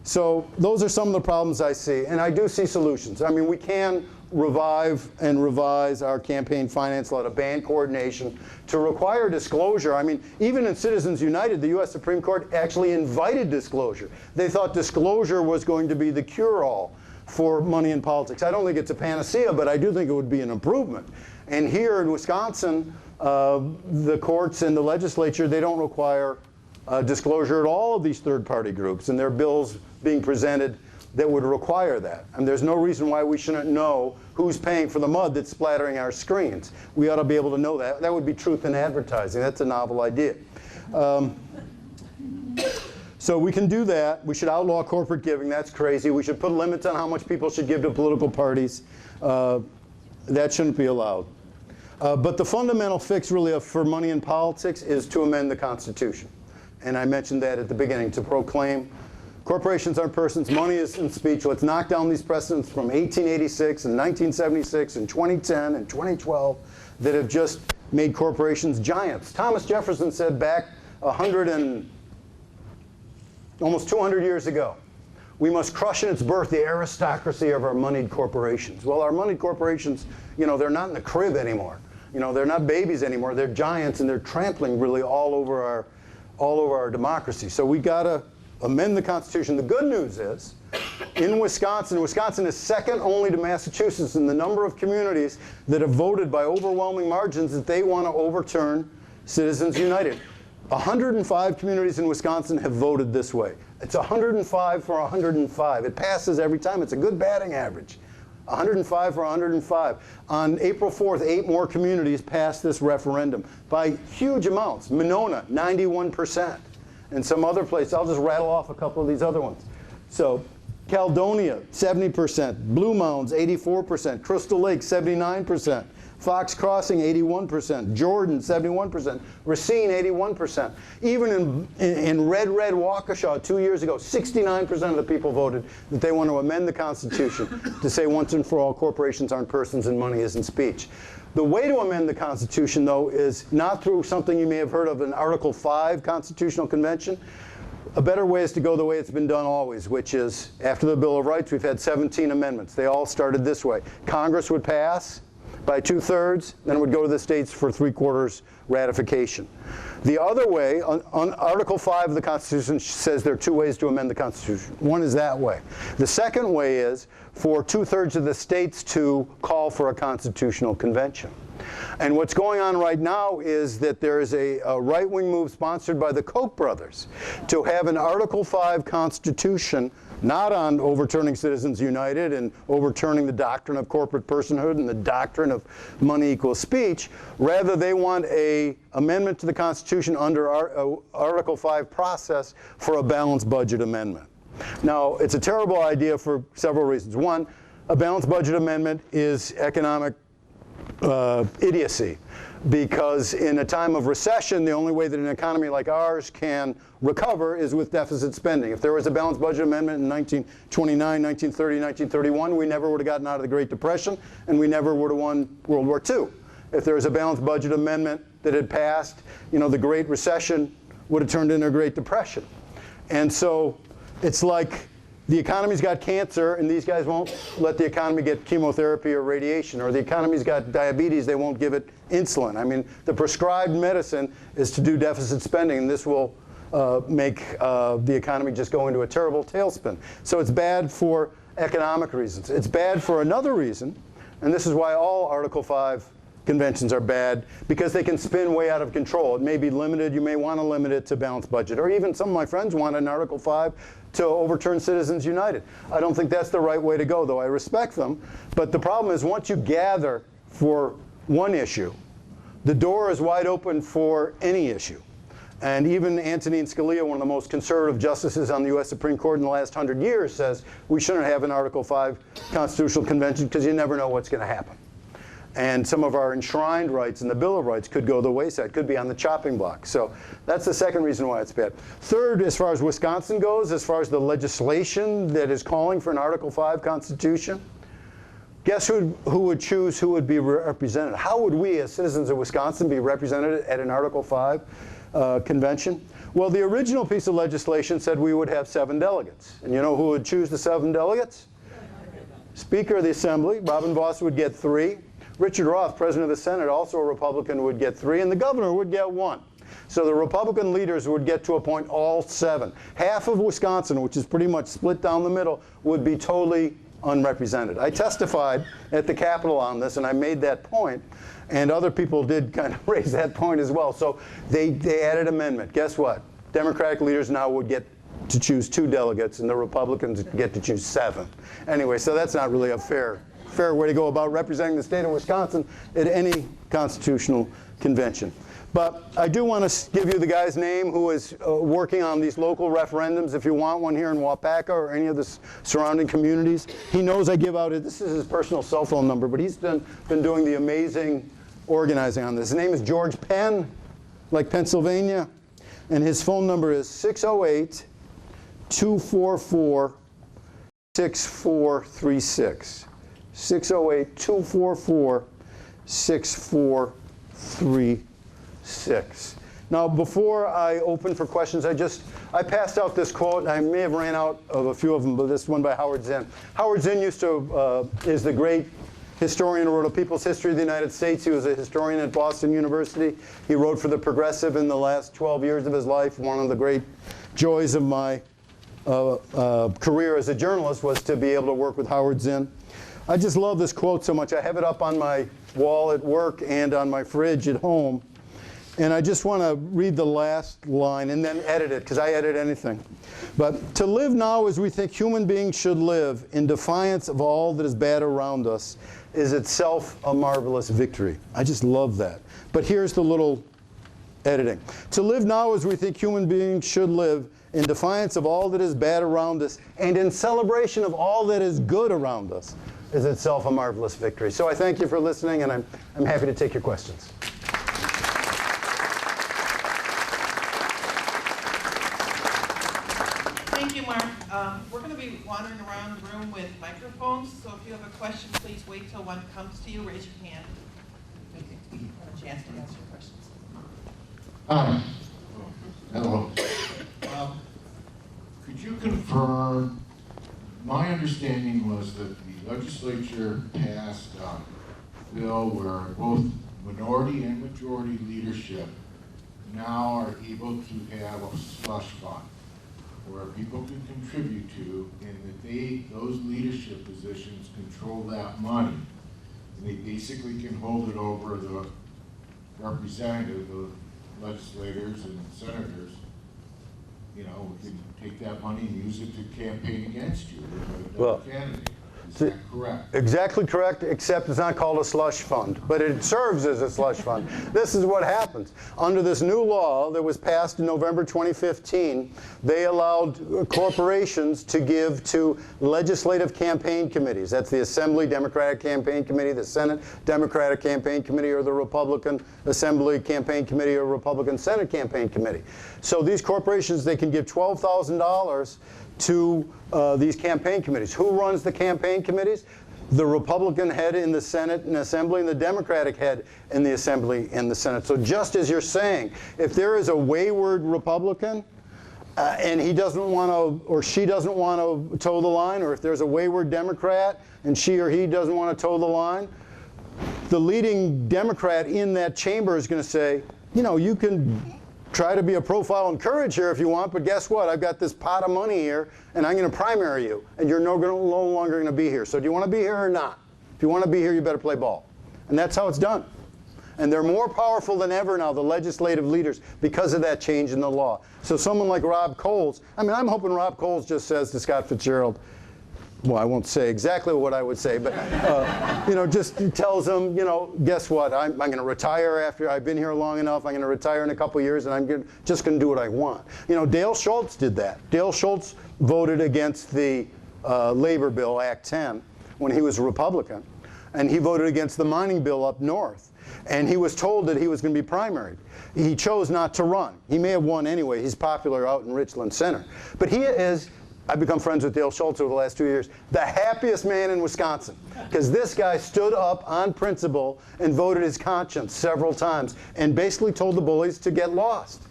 So those are some of the problems I see, and I do see solutions. I mean, we can revive and revise our campaign finance law to ban coordination, to require disclosure. I mean, even in Citizens United, the U.S. Supreme Court actually invited disclosure. They thought disclosure was going to be the cure-all for money in politics. I don't think it's a panacea, but I do think it would be an improvement. And here in Wisconsin, the courts and the legislature, they don't require disclosure at all of these third-party groups, and their bills being presented that would require that. And there's no reason why we shouldn't know who's paying for the mud that's splattering our screens. We ought to be able to know that. That would be truth in advertising. That's a novel idea. So we can do that. We should outlaw corporate giving. That's crazy. We should put limits on how much people should give to political parties. That shouldn't be allowed. But the fundamental fix really for money in politics is to amend the Constitution. And I mentioned that at the beginning, to proclaim corporations aren't persons, money is in speech. Let's knock down these precedents from 1886 and 1976 and 2010 and 2012 that have just made corporations giants. Thomas Jefferson said back almost 200 years ago, we must crush in its birth the aristocracy of our moneyed corporations. Well, our moneyed corporations, they're not in the crib anymore. They're not babies anymore. They're giants, and they're trampling really all over our democracy. So we got to amend the Constitution. The good news is, in Wisconsin is second only to Massachusetts in the number of communities that have voted by overwhelming margins that they want to overturn Citizens United. 105 communities in Wisconsin have voted this way. It's 105 for 105. It passes every time. It's a good batting average. 105 for 105. On April 4th, 8 more communities passed this referendum by huge amounts. Monona, 91%. And some other places. I'll just rattle off a couple of these other ones. So Caledonia, 70%. Blue Mounds, 84%. Crystal Lake, 79%. Fox Crossing, 81%. Jordan, 71%. Racine, 81%. Even in red Waukesha 2 years ago, 69% of the people voted that they want to amend the Constitution to say once and for all corporations aren't persons and money isn't speech. The way to amend the Constitution, though, is not through something you may have heard of, an Article 5 Constitutional Convention. A better way is to go the way it's been done always, which is after the Bill of Rights, we've had 17 amendments. They all started this way. Congress would pass by 2/3, then it would go to the states for 3/4 ratification. The other way, on Article 5 of the Constitution says there are 2 ways to amend the Constitution. One is that way. The second way is for 2/3 of the states to call for a constitutional convention. And what's going on right now is that there is a right-wing move sponsored by the Koch brothers to have an Article 5 Constitution, not on overturning Citizens United and overturning the doctrine of corporate personhood and the doctrine of money equals speech. Rather, they want an amendment to the Constitution under Article 5 process for a balanced budget amendment. Now, it's a terrible idea for several reasons. One, a balanced budget amendment is economic idiocy, because in a time of recession, the only way that an economy like ours can recover is with deficit spending. If there was a balanced budget amendment in 1929, 1930, 1931, we never would have gotten out of the Great Depression, and we never would have won World War II. If there was a balanced budget amendment that had passed, the Great Recession would have turned into a Great Depression. And so it's like the economy's got cancer, and these guys won't let the economy get chemotherapy or radiation. Or the economy's got diabetes, they won't give it insulin. I mean, the prescribed medicine is to do deficit spending, and this will make the economy just go into a terrible tailspin. So it's bad for economic reasons. It's bad for another reason, and this is why all Article 5 conventions are bad, because they can spin way out of control. It may be limited. You may want to limit it to balanced budget. Or even some of my friends want an Article 5 to overturn Citizens United. I don't think that's the right way to go, though I respect them. But the problem is once you gather for one issue, the door is wide open for any issue. And even Antonin Scalia, one of the most conservative justices on the U.S. Supreme Court in the last 100 years, says we shouldn't have an Article 5 Constitutional Convention because you never know what's going to happen. And some of our enshrined rights in the Bill of Rights could go the wayside, could be on the chopping block. So that's the second reason why it's bad. Third, as far as Wisconsin goes, as far as the legislation that is calling for an Article 5 Constitution, guess who would choose who would be represented? How would we, as citizens of Wisconsin, be represented at an Article 5 convention? Well, the original piece of legislation said we would have 7 delegates. And you know who would choose the 7 delegates? Speaker of the Assembly, Robin Vos, would get 3. Richard Roth, President of the Senate, also a Republican, would get 3, and the governor would get 1. So the Republican leaders would get to appoint all 7. Half of Wisconsin, which is pretty much split down the middle, would be totally unrepresented. I testified at the Capitol on this, and I made that point, and other people did kind of raise that point as well. So they added amendment. Guess what? Democratic leaders now would get to choose 2 delegates, and the Republicans get to choose 7. Anyway, so that's not really a fair way to go about representing the state of Wisconsin at any constitutional convention. But I do want to give you the guy's name who is working on these local referendums. If you want one here in Waupaca or any of the surrounding communities, he knows I give out it. This is his personal cell phone number, but he's been doing the amazing organizing on this. His name is George Penn, like Pennsylvania, and his phone number is 608-244-6436. 608-244-6436. Now, before I open for questions, I passed out this quote. I may have ran out of a few of them, but this one by Howard Zinn. Howard Zinn is the great historian who wrote A People's History of the United States. He was a historian at Boston University. He wrote for The Progressive in the last 12 years of his life. One of the great joys of my career as a journalist was to be able to work with Howard Zinn. I just love this quote so much. I have it up on my wall at work and on my fridge at home. And I just want to read the last line and then edit it, because I edit anything. But to live now as we think human beings should live, in defiance of all that is bad around us, is itself a marvelous victory. I just love that. But here's the little editing. To live now as we think human beings should live, in defiance of all that is bad around us, and in celebration of all that is good around us, is itself a marvelous victory. So I thank you for listening, and I'm happy to take your questions. Thank you, Mark. We're going to be wandering around the room with microphones, so if you have a question, please wait till one comes to you. Raise your hand. We can have a chance to answer your questions. Hello. Could you confirm, my understanding was that the legislature passed a bill where both minority and majority leadership now are able to have a slush fund where people can contribute to, and that those leadership positions control that money. And they basically can hold it over the representative, the legislators and senators. You know, we can take that money and use it to campaign against you as a candidate. Is that correct? Exactly correct, except it's not called a slush fund, but it serves as a slush fund. This is what happens. Under this new law that was passed in November 2015, they allowed corporations to give to legislative campaign committees. That's the Assembly Democratic Campaign Committee, the Senate Democratic Campaign Committee, or the Republican Assembly Campaign Committee, or Republican Senate Campaign Committee. So these corporations, they can give $12,000 to these campaign committees. Who runs the campaign committees? The Republican head in the Senate and Assembly, and the Democratic head in the Assembly and the Senate. So just as you're saying, if there is a wayward Republican and he doesn't want to, or she doesn't want to toe the line, or if there's a wayward Democrat and she or he doesn't want to toe the line, the leading Democrat in that chamber is going to say, you know, you can try to be a profile and courage here if you want, but guess what? I've got this pot of money here, and I'm going to primary you, and you're no longer going to be here. So do you want to be here or not? If you want to be here, you better play ball. And that's how it's done. And they're more powerful than ever now, the legislative leaders, because of that change in the law. So someone like Rob Coles, I mean, I'm hoping Rob Coles just says to Scott Fitzgerald, well, I won't say exactly what I would say, but you know, just tells them, you know, guess what? I'm going to retire after I've been here long enough. I'm going to retire in a couple years, and I'm just going to do what I want. You know, Dale Schultz did that. Dale Schultz voted against the labor bill, Act 10, when he was a Republican, and he voted against the mining bill up north. And he was told that he was going to be primaried. He chose not to run. He may have won anyway. He's popular out in Richland Center, but he is. I've become friends with Dale Schultz over the last 2 years, the happiest man in Wisconsin, because this guy stood up on principle and voted his conscience several times and basically told the bullies to get lost.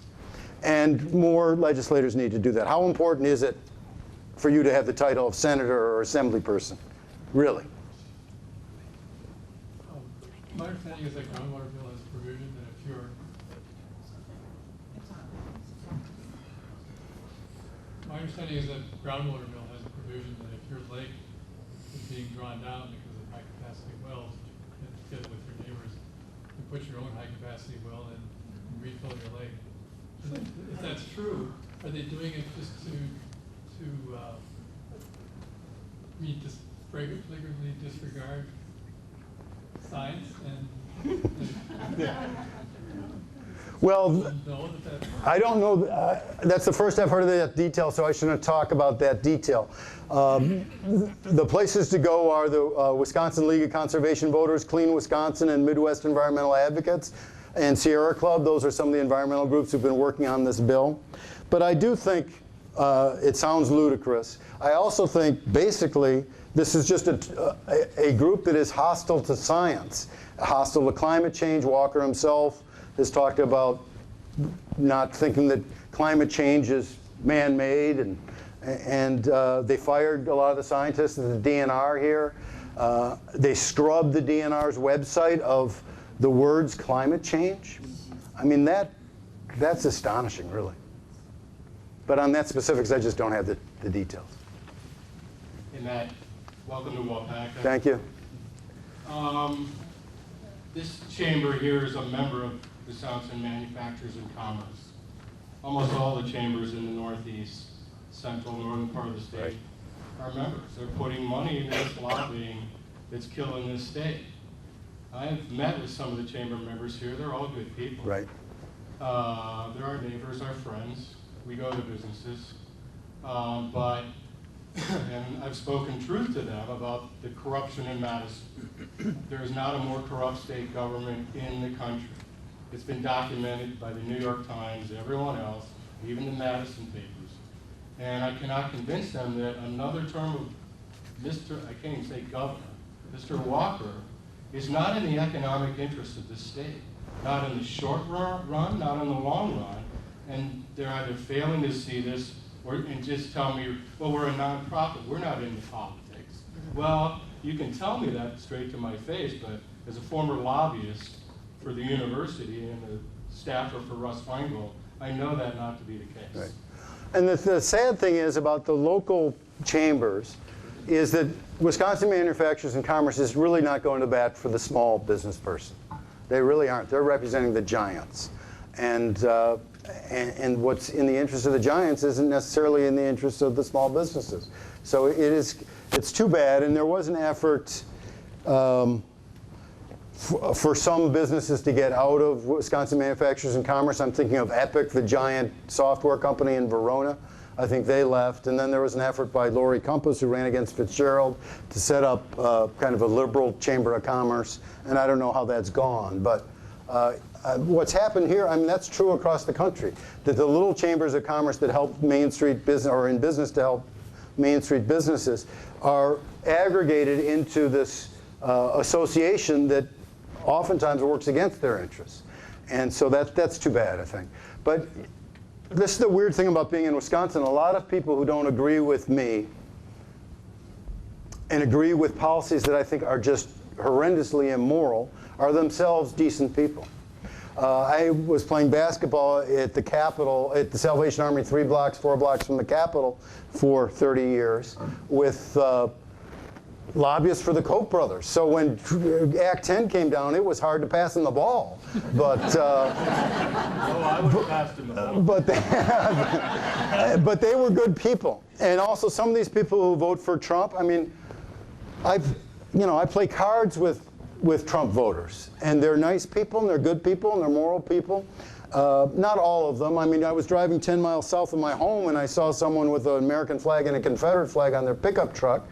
And more legislators need to do that. How important is it for you to have the title of senator or assembly person? Really? My understanding is that groundwater bill has a provision that if you're My understanding is that groundwater bill has a provision that if your lake is being drawn down because of high capacity wells, and together with your neighbors, you put your own high capacity well in and refill your lake. And if that's true, are they doing it just to flagrantly disregard science and Well, know that I don't know. That's the first I've heard of that detail, so I shouldn't talk about that detail. The places to go are the Wisconsin League of Conservation Voters, Clean Wisconsin, and Midwest Environmental Advocates, and Sierra Club. Those are some of the environmental groups who've been working on this bill. But I do think it sounds ludicrous. I also think, basically, this is just a group that is hostile to science, hostile to climate change. Walker himself has talked about not thinking that climate change is man-made, and they fired a lot of the scientists at the DNR here. They scrubbed the DNR's website of the words climate change. I mean, that's astonishing, really. But on that specifics, I just don't have the details. Hey, Matt, welcome to Waupaca. Thank you. This chamber here is a member of Wisconsin Manufacturers and Commerce. Almost all the chambers in the northeast, central, northern part of the state are members. They're putting money into this lobbying that's killing this state. I've met with some of the chamber members here. They're all good people. Right. They're our neighbors, our friends. We go to businesses. And I've spoken truth to them about the corruption in Madison. There is not a more corrupt state government in the country. It's been documented by the New York Times, everyone else, even the Madison papers. And I cannot convince them that another term of I can't even say governor, Mr. Walker, is not in the economic interest of the state. Not in the short run, not in the long run. And they're either failing to see this and just tell me, well, we're a nonprofit, we're not into politics. Well, you can tell me that straight to my face, but as a former lobbyist for the university and a staffer for Russ Feingold, I know that not to be the case. Right. And the sad thing is about the local chambers is that Wisconsin Manufacturers and Commerce is really not going to bat for the small business person. They really aren't. They're representing the giants. And what's in the interest of the giants isn't necessarily in the interest of the small businesses. So it's too bad. And there was an effort for some businesses to get out of Wisconsin Manufacturers and Commerce. I'm thinking of Epic, the giant software company in Verona. I think they left. And then there was an effort by Lori Compass, who ran against Fitzgerald, to set up kind of a liberal chamber of commerce. And I don't know how that's gone. But what's happened here, I mean, that's true across the country, that the little chambers of commerce that help Main Street business, or in business to help Main Street businesses, are aggregated into this association that oftentimes works against their interests. And so that's too bad, I think. But this is the weird thing about being in Wisconsin. A lot of people who don't agree with me and agree with policies that I think are just horrendously immoral are themselves decent people. I was playing basketball at the Capitol, at the Salvation Army 4 blocks from the Capitol for 30 years with lobbyists for the Koch brothers. So when Act 10 came down, it was hard to pass them the ball. But I would have passed him the ball. But they were good people. And also some of these people who vote for Trump, I mean, I play cards with Trump voters, and they're nice people, and they're good people, and they're moral people. Not all of them. I mean, I was driving 10 miles south of my home, and I saw someone with an American flag and a Confederate flag on their pickup truck.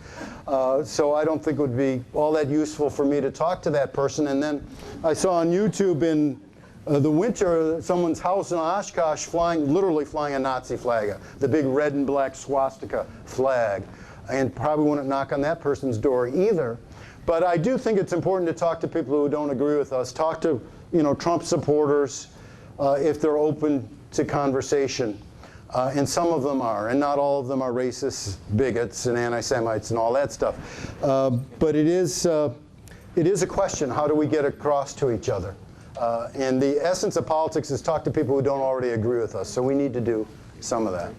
So I don't think it would be all that useful for me to talk to that person. And then I saw on YouTube in the winter someone's house in Oshkosh literally flying a Nazi flag, the big red and black swastika flag, and probably wouldn't knock on that person's door either. But I do think it's important to talk to people who don't agree with us. Talk to, Trump supporters if they're open to conversation. And some of them are, and not all of them are racists, bigots, and anti-Semites, and all that stuff. But it is a question: how do we get across to each other? And the essence of politics is talk to people who don't already agree with us. So we need to do some of that.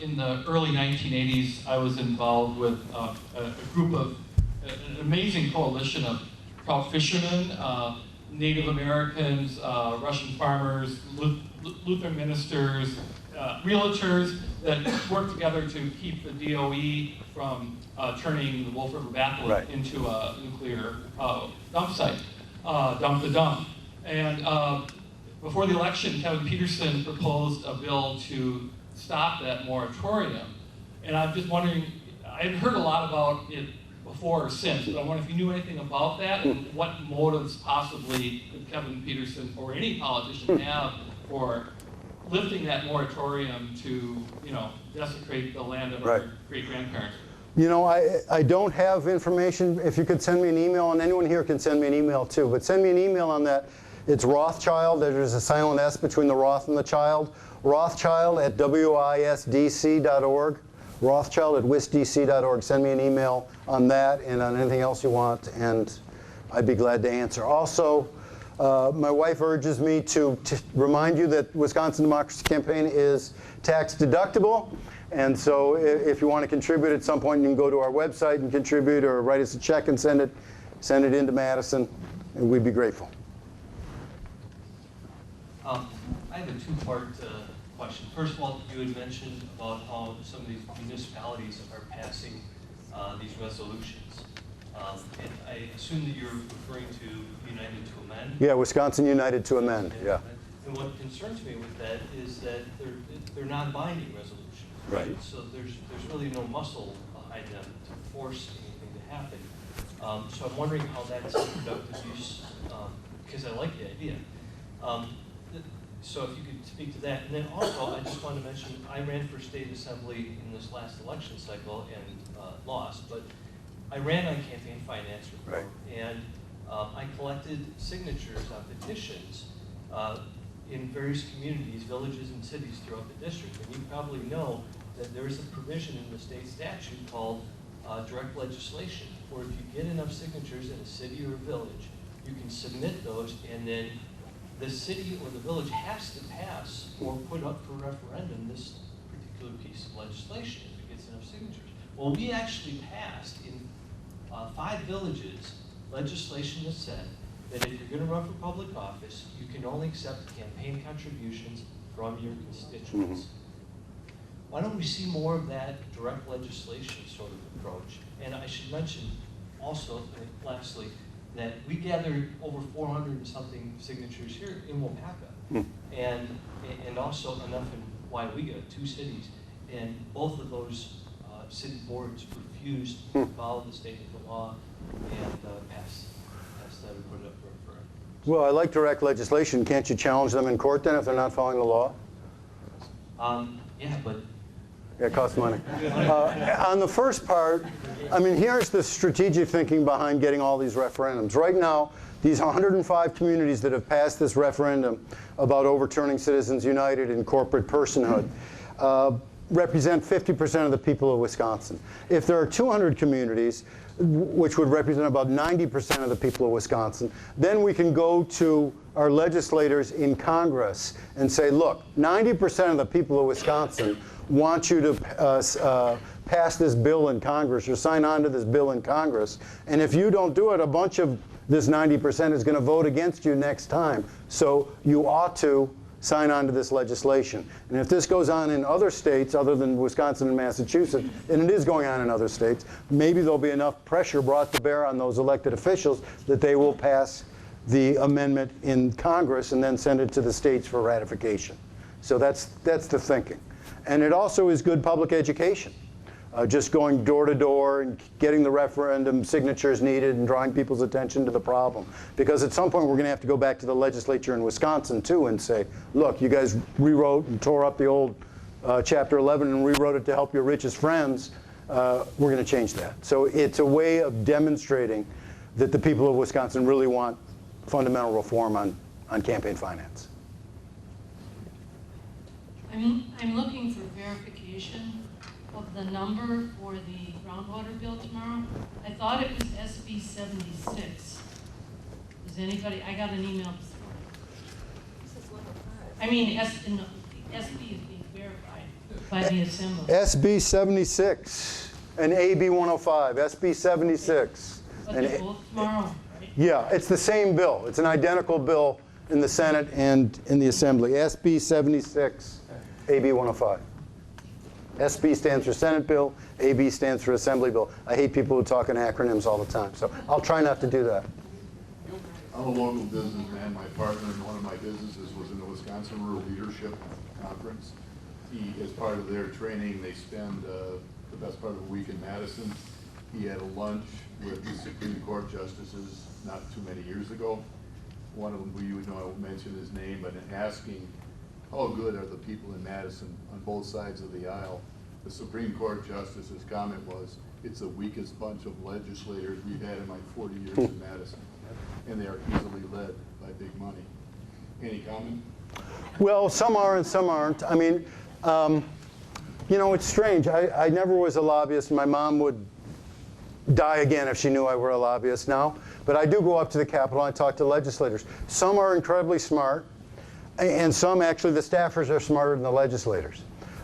In the early 1980s, I was involved with a group of an amazing coalition of trout fishermen, Native Americans, Russian farmers, Lutheran ministers, realtors that work together to keep the DOE from turning the Wolf River Backwood into a nuclear dump site, dump the dump. And before the election, Kevin Peterson proposed a bill to stop that moratorium. And I'm just wondering, I had heard a lot about it before or since, but I wonder if you knew anything about that and what motives possibly did Kevin Peterson or any politician have for lifting that moratorium to, desecrate the land of our great-grandparents. I don't have information. If you could send me an email, and anyone here can send me an email too, but send me an email on that. It's Rothschild. There's a silent S between the Roth and the child. Rothschild at wisdc.org. Rothschild at wisdc.org. Send me an email on that and on anything else you want, and I'd be glad to answer. Also, my wife urges me to remind you that Wisconsin Democracy Campaign is tax deductible. And so if you want to contribute at some point, you can go to our website and contribute or write us a check and send it into Madison, and we'd be grateful. I have a two-part question. First of all, you had mentioned about how some of these municipalities are passing these resolutions. And I assume that you're referring to United to Amend? Yeah, Wisconsin United to Amend, yeah. And what concerns me with that is that they're non-binding resolutions. Right. So there's really no muscle behind them to force anything to happen. So I'm wondering how that's a productive use, because I like the idea. So if you could speak to that. And then also, I just want to mention, I ran for state assembly in this last election cycle and lost, but I ran on campaign finance reform, and I collected signatures on petitions in various communities, villages, and cities throughout the district. And you probably know that there is a provision in the state statute called direct legislation, where if you get enough signatures in a city or a village, you can submit those, and then the city or the village has to pass or put up for referendum this particular piece of legislation if it gets enough signatures. Well, we actually passed in 5 villages legislation that said that if you're going to run for public office, you can only accept campaign contributions from your constituents. Why don't we see more of that direct legislation sort of approach? And I should mention also, lastly, that we gathered over 400 and something signatures here in Waupaca, and also enough in Waupaca, 2 cities, and both of those city boards refused to follow the statement of the law and pass that and put it up for referendum. Well, I like direct legislation. Can't you challenge them in court then if they're not following the law? Yeah, but Yeah, it costs money. On the first part, I mean, here's the strategic thinking behind getting all these referendums. Right now, these 105 communities that have passed this referendum about overturning Citizens United and corporate personhood represent 50% of the people of Wisconsin. If there are 200 communities, which would represent about 90% of the people of Wisconsin, then we can go to our legislators in Congress and say, look, 90% of the people of Wisconsin want you to pass this bill in Congress or sign on to this bill in Congress. And if you don't do it, a bunch of this 90% is going to vote against you next time. So you ought to sign on to this legislation. And if this goes on in other states other than Wisconsin and Massachusetts, and it is going on in other states, maybe there'll be enough pressure brought to bear on those elected officials that they will pass the amendment in Congress and then send it to the states for ratification. So that's the thinking. And it also is good public education. Just going door to door and getting the referendum signatures needed and drawing people's attention to the problem. Because at some point we're going to have to go back to the legislature in Wisconsin too and say, look, you guys rewrote and tore up the old Chapter 11 and rewrote it to help your richest friends. We're going to change that. So it's a way of demonstrating that the people of Wisconsin really want fundamental reform on campaign finance. I'm looking for verification of the number for the groundwater bill tomorrow. I thought it was SB 76. Does anybody, I got an email this morning. I mean, SB is being verified by the Assembly. SB 76 and AB 105, SB 76. But they're both tomorrow, right? Yeah, it's the same bill. It's an identical bill. in the Senate and in the Assembly. SB 76, AB 105. SB stands for Senate bill, AB stands for Assembly bill. I hate people who talk in acronyms all the time, so I'll try not to do that. I'm a local businessman. My partner in one of my businesses was in the Wisconsin Rural Leadership Conference. As part of their training, they spend the best part of a week in Madison. He had a lunch with the Supreme Court justices not too many years ago. One of them, who you would know, I won't mention his name, but in asking how good are the people in Madison on both sides of the aisle, the Supreme Court justice's comment was, it's the weakest bunch of legislators we've had in my 40 years in Madison. And they are easily led by big money. Any comment? Well, some are and some aren't. I mean, you know, it's strange. I never was a lobbyist. My mom would die again if she knew I were a lobbyist now. But I do go up to the Capitol and I talk to legislators. Some are incredibly smart, and some, actually, the staffers are smarter than the legislators.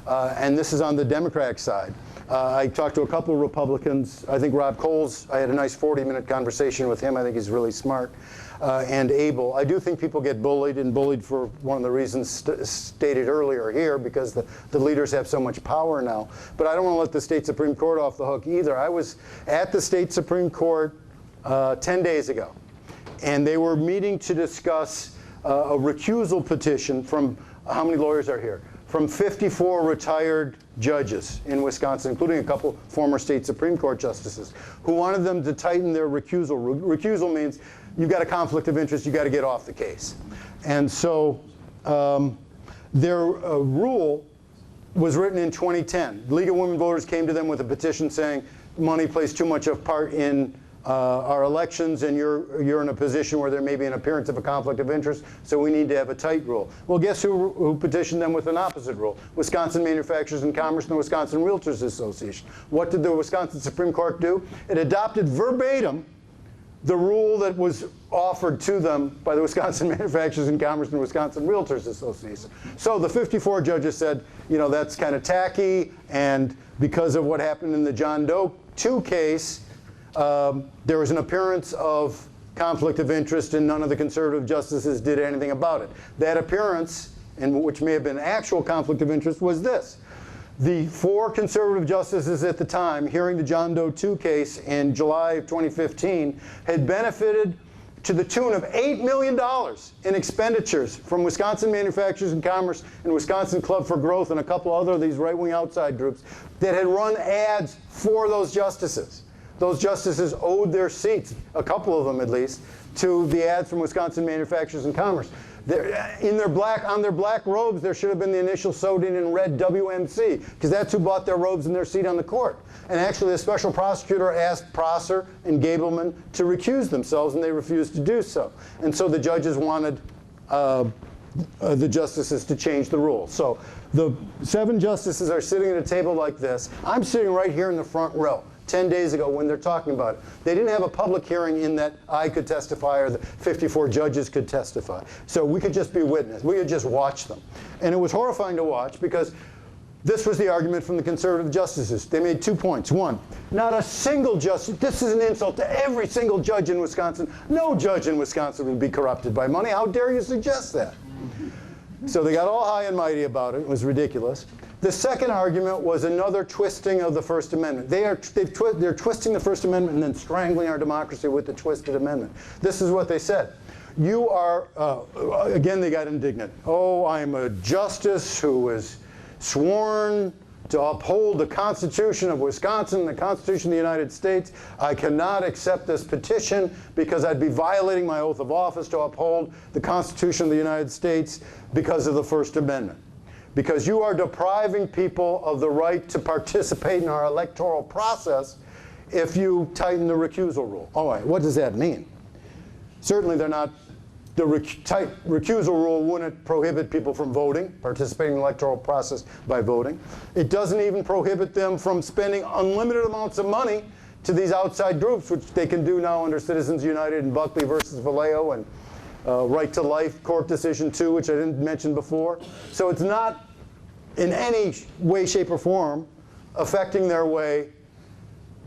And this is on the Democratic side. I talked to a couple of Republicans. I think Rob Coles, I had a nice 40-minute conversation with him. I think he's really smart and able. I do think people get bullied, and bullied for one of the reasons stated earlier here, because the leaders have so much power now. But I don't want to let the state Supreme Court off the hook either. I was at the state Supreme Court 10 days ago, and they were meeting to discuss a recusal petition from, how many lawyers are here? From 54 retired judges in Wisconsin, including a couple former state Supreme Court justices, who wanted them to tighten their recusal. Recusal means you've got a conflict of interest, you've got to get off the case. And so their rule was written in 2010. The League of Women Voters came to them with a petition saying money plays too much of part in our elections, and you're in a position where there may be an appearance of a conflict of interest, so we need to have a tight rule. Well, guess who petitioned them with an opposite rule? Wisconsin Manufacturers and Commerce and the Wisconsin Realtors Association. What did the Wisconsin Supreme Court do? It adopted verbatim the rule that was offered to them by the Wisconsin Manufacturers and Commerce and the Wisconsin Realtors Association. So the 54 judges said, you know, that's kind of tacky, and because of what happened in the John Doe 2 case, there was an appearance of conflict of interest, and none of the conservative justices did anything about it. That appearance, and which may have been actual conflict of interest, was this. The 4 conservative justices at the time, hearing the John Doe 2 case in July of 2015, had benefited to the tune of $8 million in expenditures from Wisconsin Manufacturers and Commerce and Wisconsin Club for Growth and a couple other of these right-wing outside groups that had run ads for those justices. Those justices owed their seats, a couple of them at least, to the ads from Wisconsin Manufacturers and Commerce. On their black robes, there should have been the initial sewed in red WMC, because that's who bought their robes and their seat on the court. And actually, the special prosecutor asked Prosser and Gableman to recuse themselves, and they refused to do so. And so the judges wanted the justices to change the rules. So the 7 justices are sitting at a table like this. I'm sitting right here in the front row. 10 days ago when they're talking about it. They didn't have a public hearing in that I could testify or the 54 judges could testify. So we could just be witness. We could just watch them. And it was horrifying to watch, because this was the argument from the conservative justices. They made 2 points. One, not a single justice, this is an insult to every single judge in Wisconsin. No judge in Wisconsin would be corrupted by money. How dare you suggest that? So they got all high and mighty about it. It was ridiculous. The second argument was another twisting of the First Amendment. They're twisting the First Amendment and then strangling our democracy with the twisted amendment. This is what they said. You are, again, they got indignant. Oh, I'm a justice who is sworn to uphold the Constitution of Wisconsin and the Constitution of the United States. I cannot accept this petition because I'd be violating my oath of office to uphold the Constitution of the United States because of the First Amendment. Because you are depriving people of the right to participate in our electoral process if you tighten the recusal rule. All right, what does that mean? Certainly they're not, the recusal rule wouldn't prohibit people from voting, participating in the electoral process by voting. It doesn't even prohibit them from spending unlimited amounts of money to these outside groups, which they can do now under Citizens United and Buckley versus Vallejo and Right to Life Court Decision 2, which I didn't mention before. So it's not in any way, shape, or form affecting their way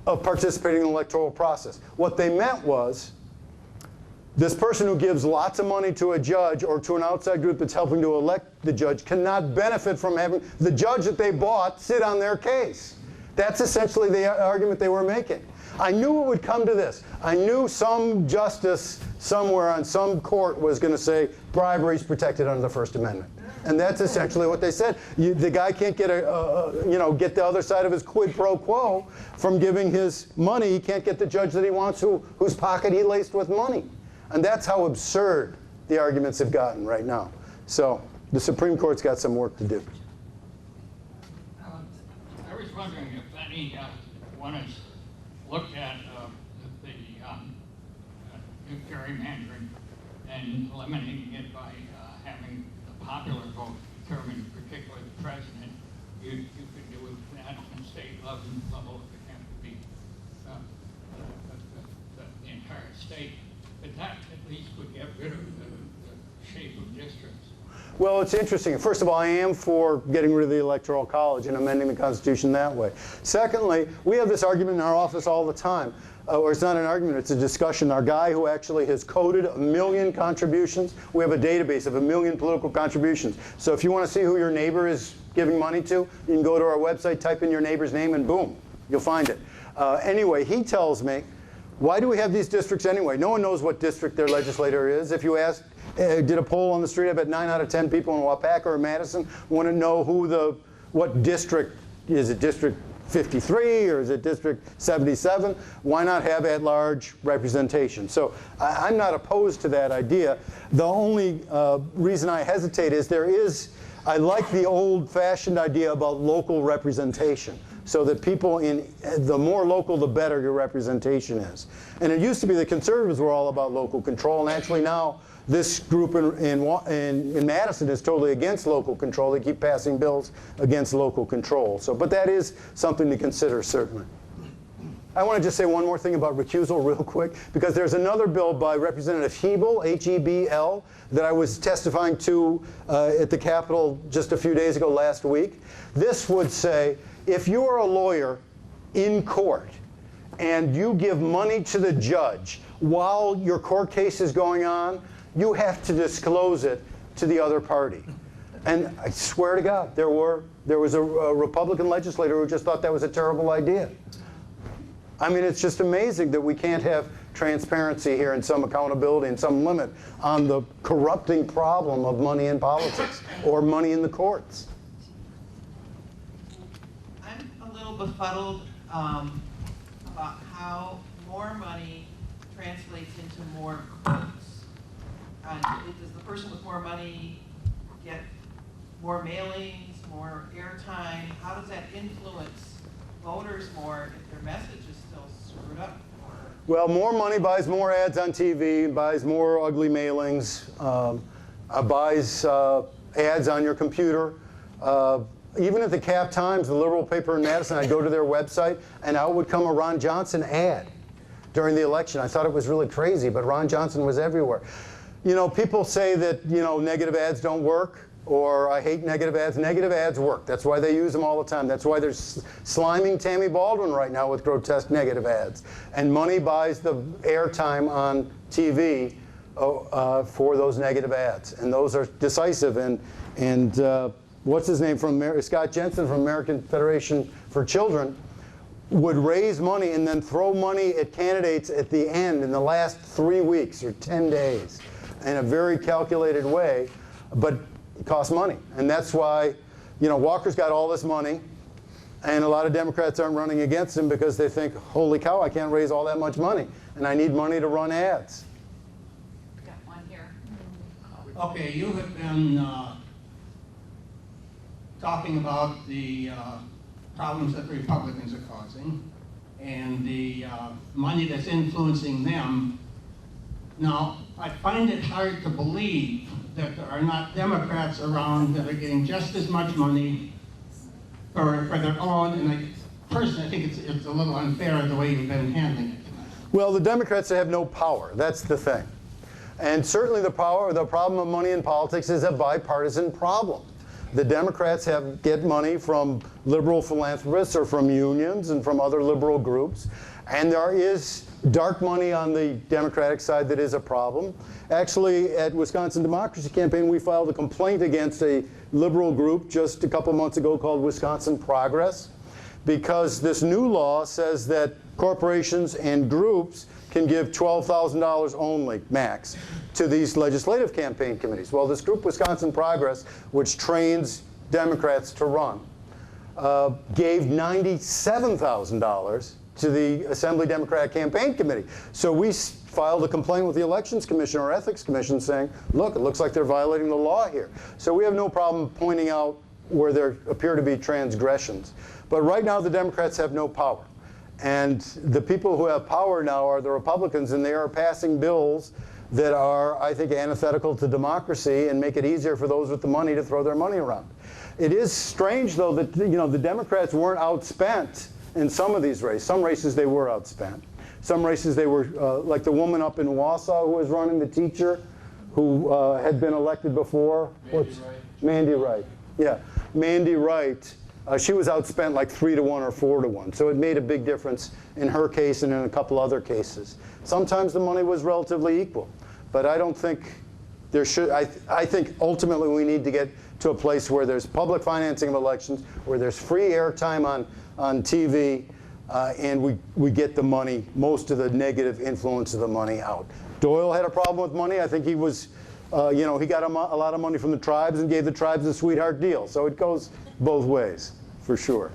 of participating in the electoral process. What they meant was This person who gives lots of money to a judge or to an outside group that's helping to elect the judge cannot benefit from having the judge that they bought sit on their case. That's essentially the argument they were making. I knew it would come to this. I knew some justice somewhere on some court was going to say bribery is protected under the First Amendment. And that's essentially what they said. The guy can't get get the other side of his quid pro quo from giving his money. He can't get the judge that he wants whose pocket he laced with money. And that's how absurd the arguments have gotten right now. So the Supreme Court's got some work to do. I was wondering if anyone has looked at the gerrymandering and eliminating it by having the popular vote determine particularly the president. You could do it at the state level. It would have to be the entire state. But that at least would get rid of the shape of districts. Well, it's interesting. First of all, I am for getting rid of the Electoral College and amending the Constitution that way. Secondly, we have this argument in our office all the time. Or it's not an argument, it's a discussion. Our guy who actually has coded 1 million contributions, we have a database of 1 million political contributions. So if you want to see who your neighbor is giving money to, you can go to our website, type in your neighbor's name, and boom, you'll find it. Anyway, he tells me, why do we have these districts anyway? No one knows what district their legislator is. If you ask, did a poll on the street, I bet 9 out of 10 people in Waupaca or Madison want to know what district. Is it District 53 or is it District 77? Why not have at-large representation? So I'm not opposed to that idea. The only reason I hesitate is I like the old-fashioned idea about local representation, so that people the more local, the better your representation is. And it used to be the conservatives were all about local control, and actually now this group in Madison is totally against local control. They keep passing bills against local control. But that is something to consider, certainly. I want to just say one more thing about recusal real quick, because there's another bill by Representative Hebel, H-E-B-L, that I was testifying to at the Capitol just a few days ago last week. This would say, if you are a lawyer in court and you give money to the judge while your court case is going on, you have to disclose it to the other party. And I swear to God, there was a Republican legislator who just thought that was a terrible idea. I mean, it's just amazing that we can't have transparency here and some accountability and some limit on the corrupting problem of money in politics or money in the courts. I'm a little befuddled about how more money translates into more votes. Does the person with more money get more mailings, more airtime? How does that influence voters more if their message is still screwed up? Well, more money buys more ads on TV, buys more ugly mailings, buys ads on your computer. Even at the Cap Times, the liberal paper in Madison, I'd go to their website, and out would come a Ron Johnson ad during the election. I thought it was really crazy, but Ron Johnson was everywhere. You know, people say that, negative ads don't work, or I hate negative ads. Negative ads work. That's why they use them all the time. That's why they're sliming Tammy Baldwin right now with grotesque negative ads. And money buys the airtime on TV for those negative ads. And those are decisive. And what's his name from Scott Jensen from American Federation for Children would raise money and then throw money at candidates at the end in the last 3 weeks or 10 days in a very calculated way, but it costs money. And that's why, Walker's got all this money, and a lot of Democrats aren't running against him because they think, holy cow, I can't raise all that much money, and I need money to run ads. Got one here. Okay, you have been talking about the problems that the Republicans are causing and the money that's influencing them. Now, I find it hard to believe that there are not Democrats around that are getting just as much money for their own, and personally I think it's a little unfair the way you've been handling it tonight. Well, the Democrats have no power. That's the thing. And certainly the problem of money in politics is a bipartisan problem. The Democrats get money from liberal philanthropists or from unions and from other liberal groups. And there is dark money on the Democratic side that is a problem. Actually, at Wisconsin Democracy Campaign, we filed a complaint against a liberal group just a couple months ago called Wisconsin Progress, because this new law says that corporations and groups can give $12,000 only, max, to these legislative campaign committees. Well, this group, Wisconsin Progress, which trains Democrats to run, gave $97,000 to the Assembly Democratic Campaign Committee. So we filed a complaint with the Elections Commission or Ethics Commission saying, look, it looks like they're violating the law here. So we have no problem pointing out where there appear to be transgressions. But right now, the Democrats have no power. And the people who have power now are the Republicans, and they are passing bills that are, I think, antithetical to democracy and make it easier for those with the money to throw their money around. It is strange, though, that the Democrats weren't outspent in some of these races. Some races they were outspent. Some races they were, like the woman up in Wausau who was running, the teacher, who had been elected before. Mandy Wright. Yeah, Mandy Wright. She was outspent like 3-1 or 4-1. So it made a big difference in her case and in a couple other cases. Sometimes the money was relatively equal. But I don't think there should, I think ultimately we need to get to a place where there's public financing of elections, where there's free airtime on TV, and we get the money, most of the negative influence of the money out. Doyle had a problem with money. I think he was, he got a lot of money from the tribes and gave the tribes a sweetheart deal. So it goes both ways, for sure.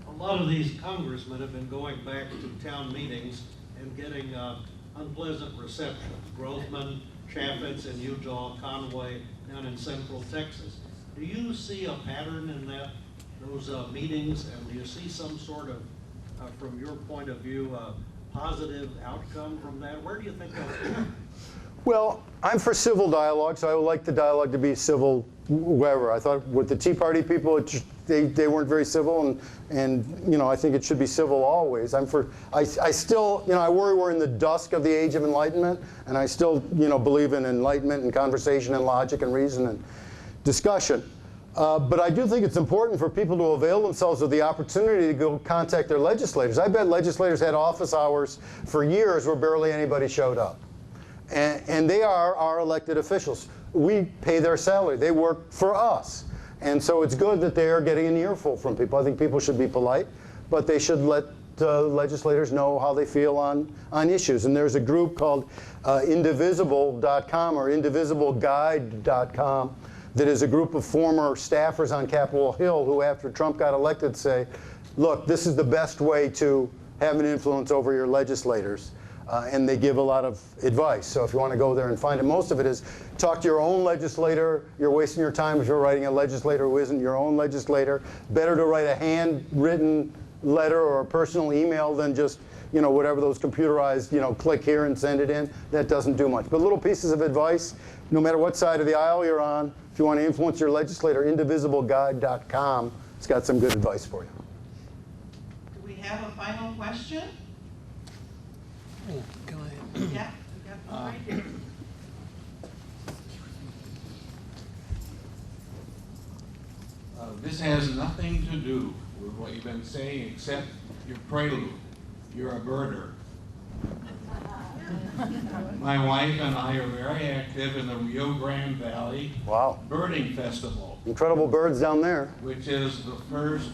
A lot of these congressmen have been going back to town meetings and getting unpleasant receptions. Grothman, Chaffetz in Utah, Conway down in central Texas. Do you see a pattern in those meetings, and do you see some sort of, from your point of view, positive outcome from that? Where do you think that's going? Well, I'm for civil dialogue, so I would like the dialogue to be civil wherever. I thought with the Tea Party people, they weren't very civil, and I think it should be civil always. I still, I worry we're in the dusk of the age of enlightenment, and I still, believe in enlightenment and conversation and logic and reason and discussion. But I do think it's important for people to avail themselves of the opportunity to go contact their legislators. I bet legislators had office hours for years where barely anybody showed up. And they are our elected officials. We pay their salary. They work for us. And so it's good that they are getting an earful from people. I think people should be polite, but they should let legislators know how they feel on issues. And there's a group called indivisible.com or indivisibleguide.com that is a group of former staffers on Capitol Hill who, after Trump got elected, say, look, this is the best way to have an influence over your legislators. And they give a lot of advice. So if you want to go there and find it, most of it is talk to your own legislator. You're wasting your time if you're writing a legislator who isn't your own legislator. Better to write a handwritten letter or a personal email than just, whatever those computerized, click here and send it in. That doesn't do much. But little pieces of advice, no matter what side of the aisle you're on, if you want to influence your legislator, indivisibleguide.com. It's got some good advice for you. Do we have a final question? Go ahead. Yeah, we got one right here. This has nothing to do with what you've been saying except your prelude. You're a birder. My wife and I are very active in the Rio Grande Valley Birding Festival. Incredible birds down there. Which is the first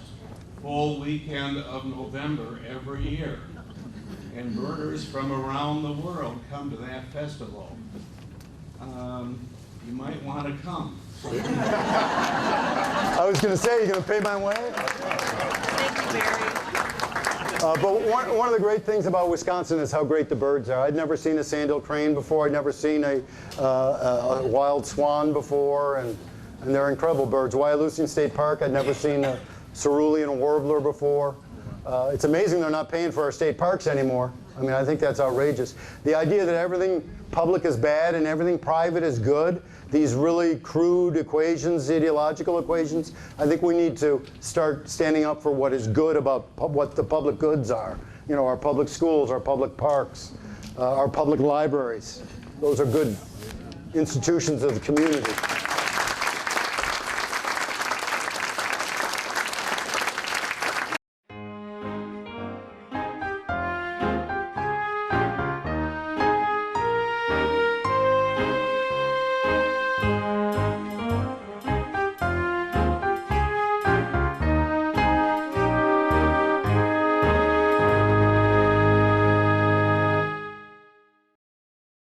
full weekend of November every year. And birders from around the world come to that festival. You might want to come. I was going to say, you're going to pay my way? Thank you, Barry. But one of the great things about Wisconsin is how great the birds are. I'd never seen a sandhill crane before. I'd never seen a wild swan before, and they're incredible birds. Wyalusing State Park, I'd never seen a cerulean warbler before. It's amazing they're not paying for our state parks anymore. I mean, I think that's outrageous. The idea that everything public is bad and everything private is good, these really crude equations, ideological equations, I think we need to start standing up for what is good about what the public goods are. Our public schools, our public parks, our public libraries. Those are good institutions of the community.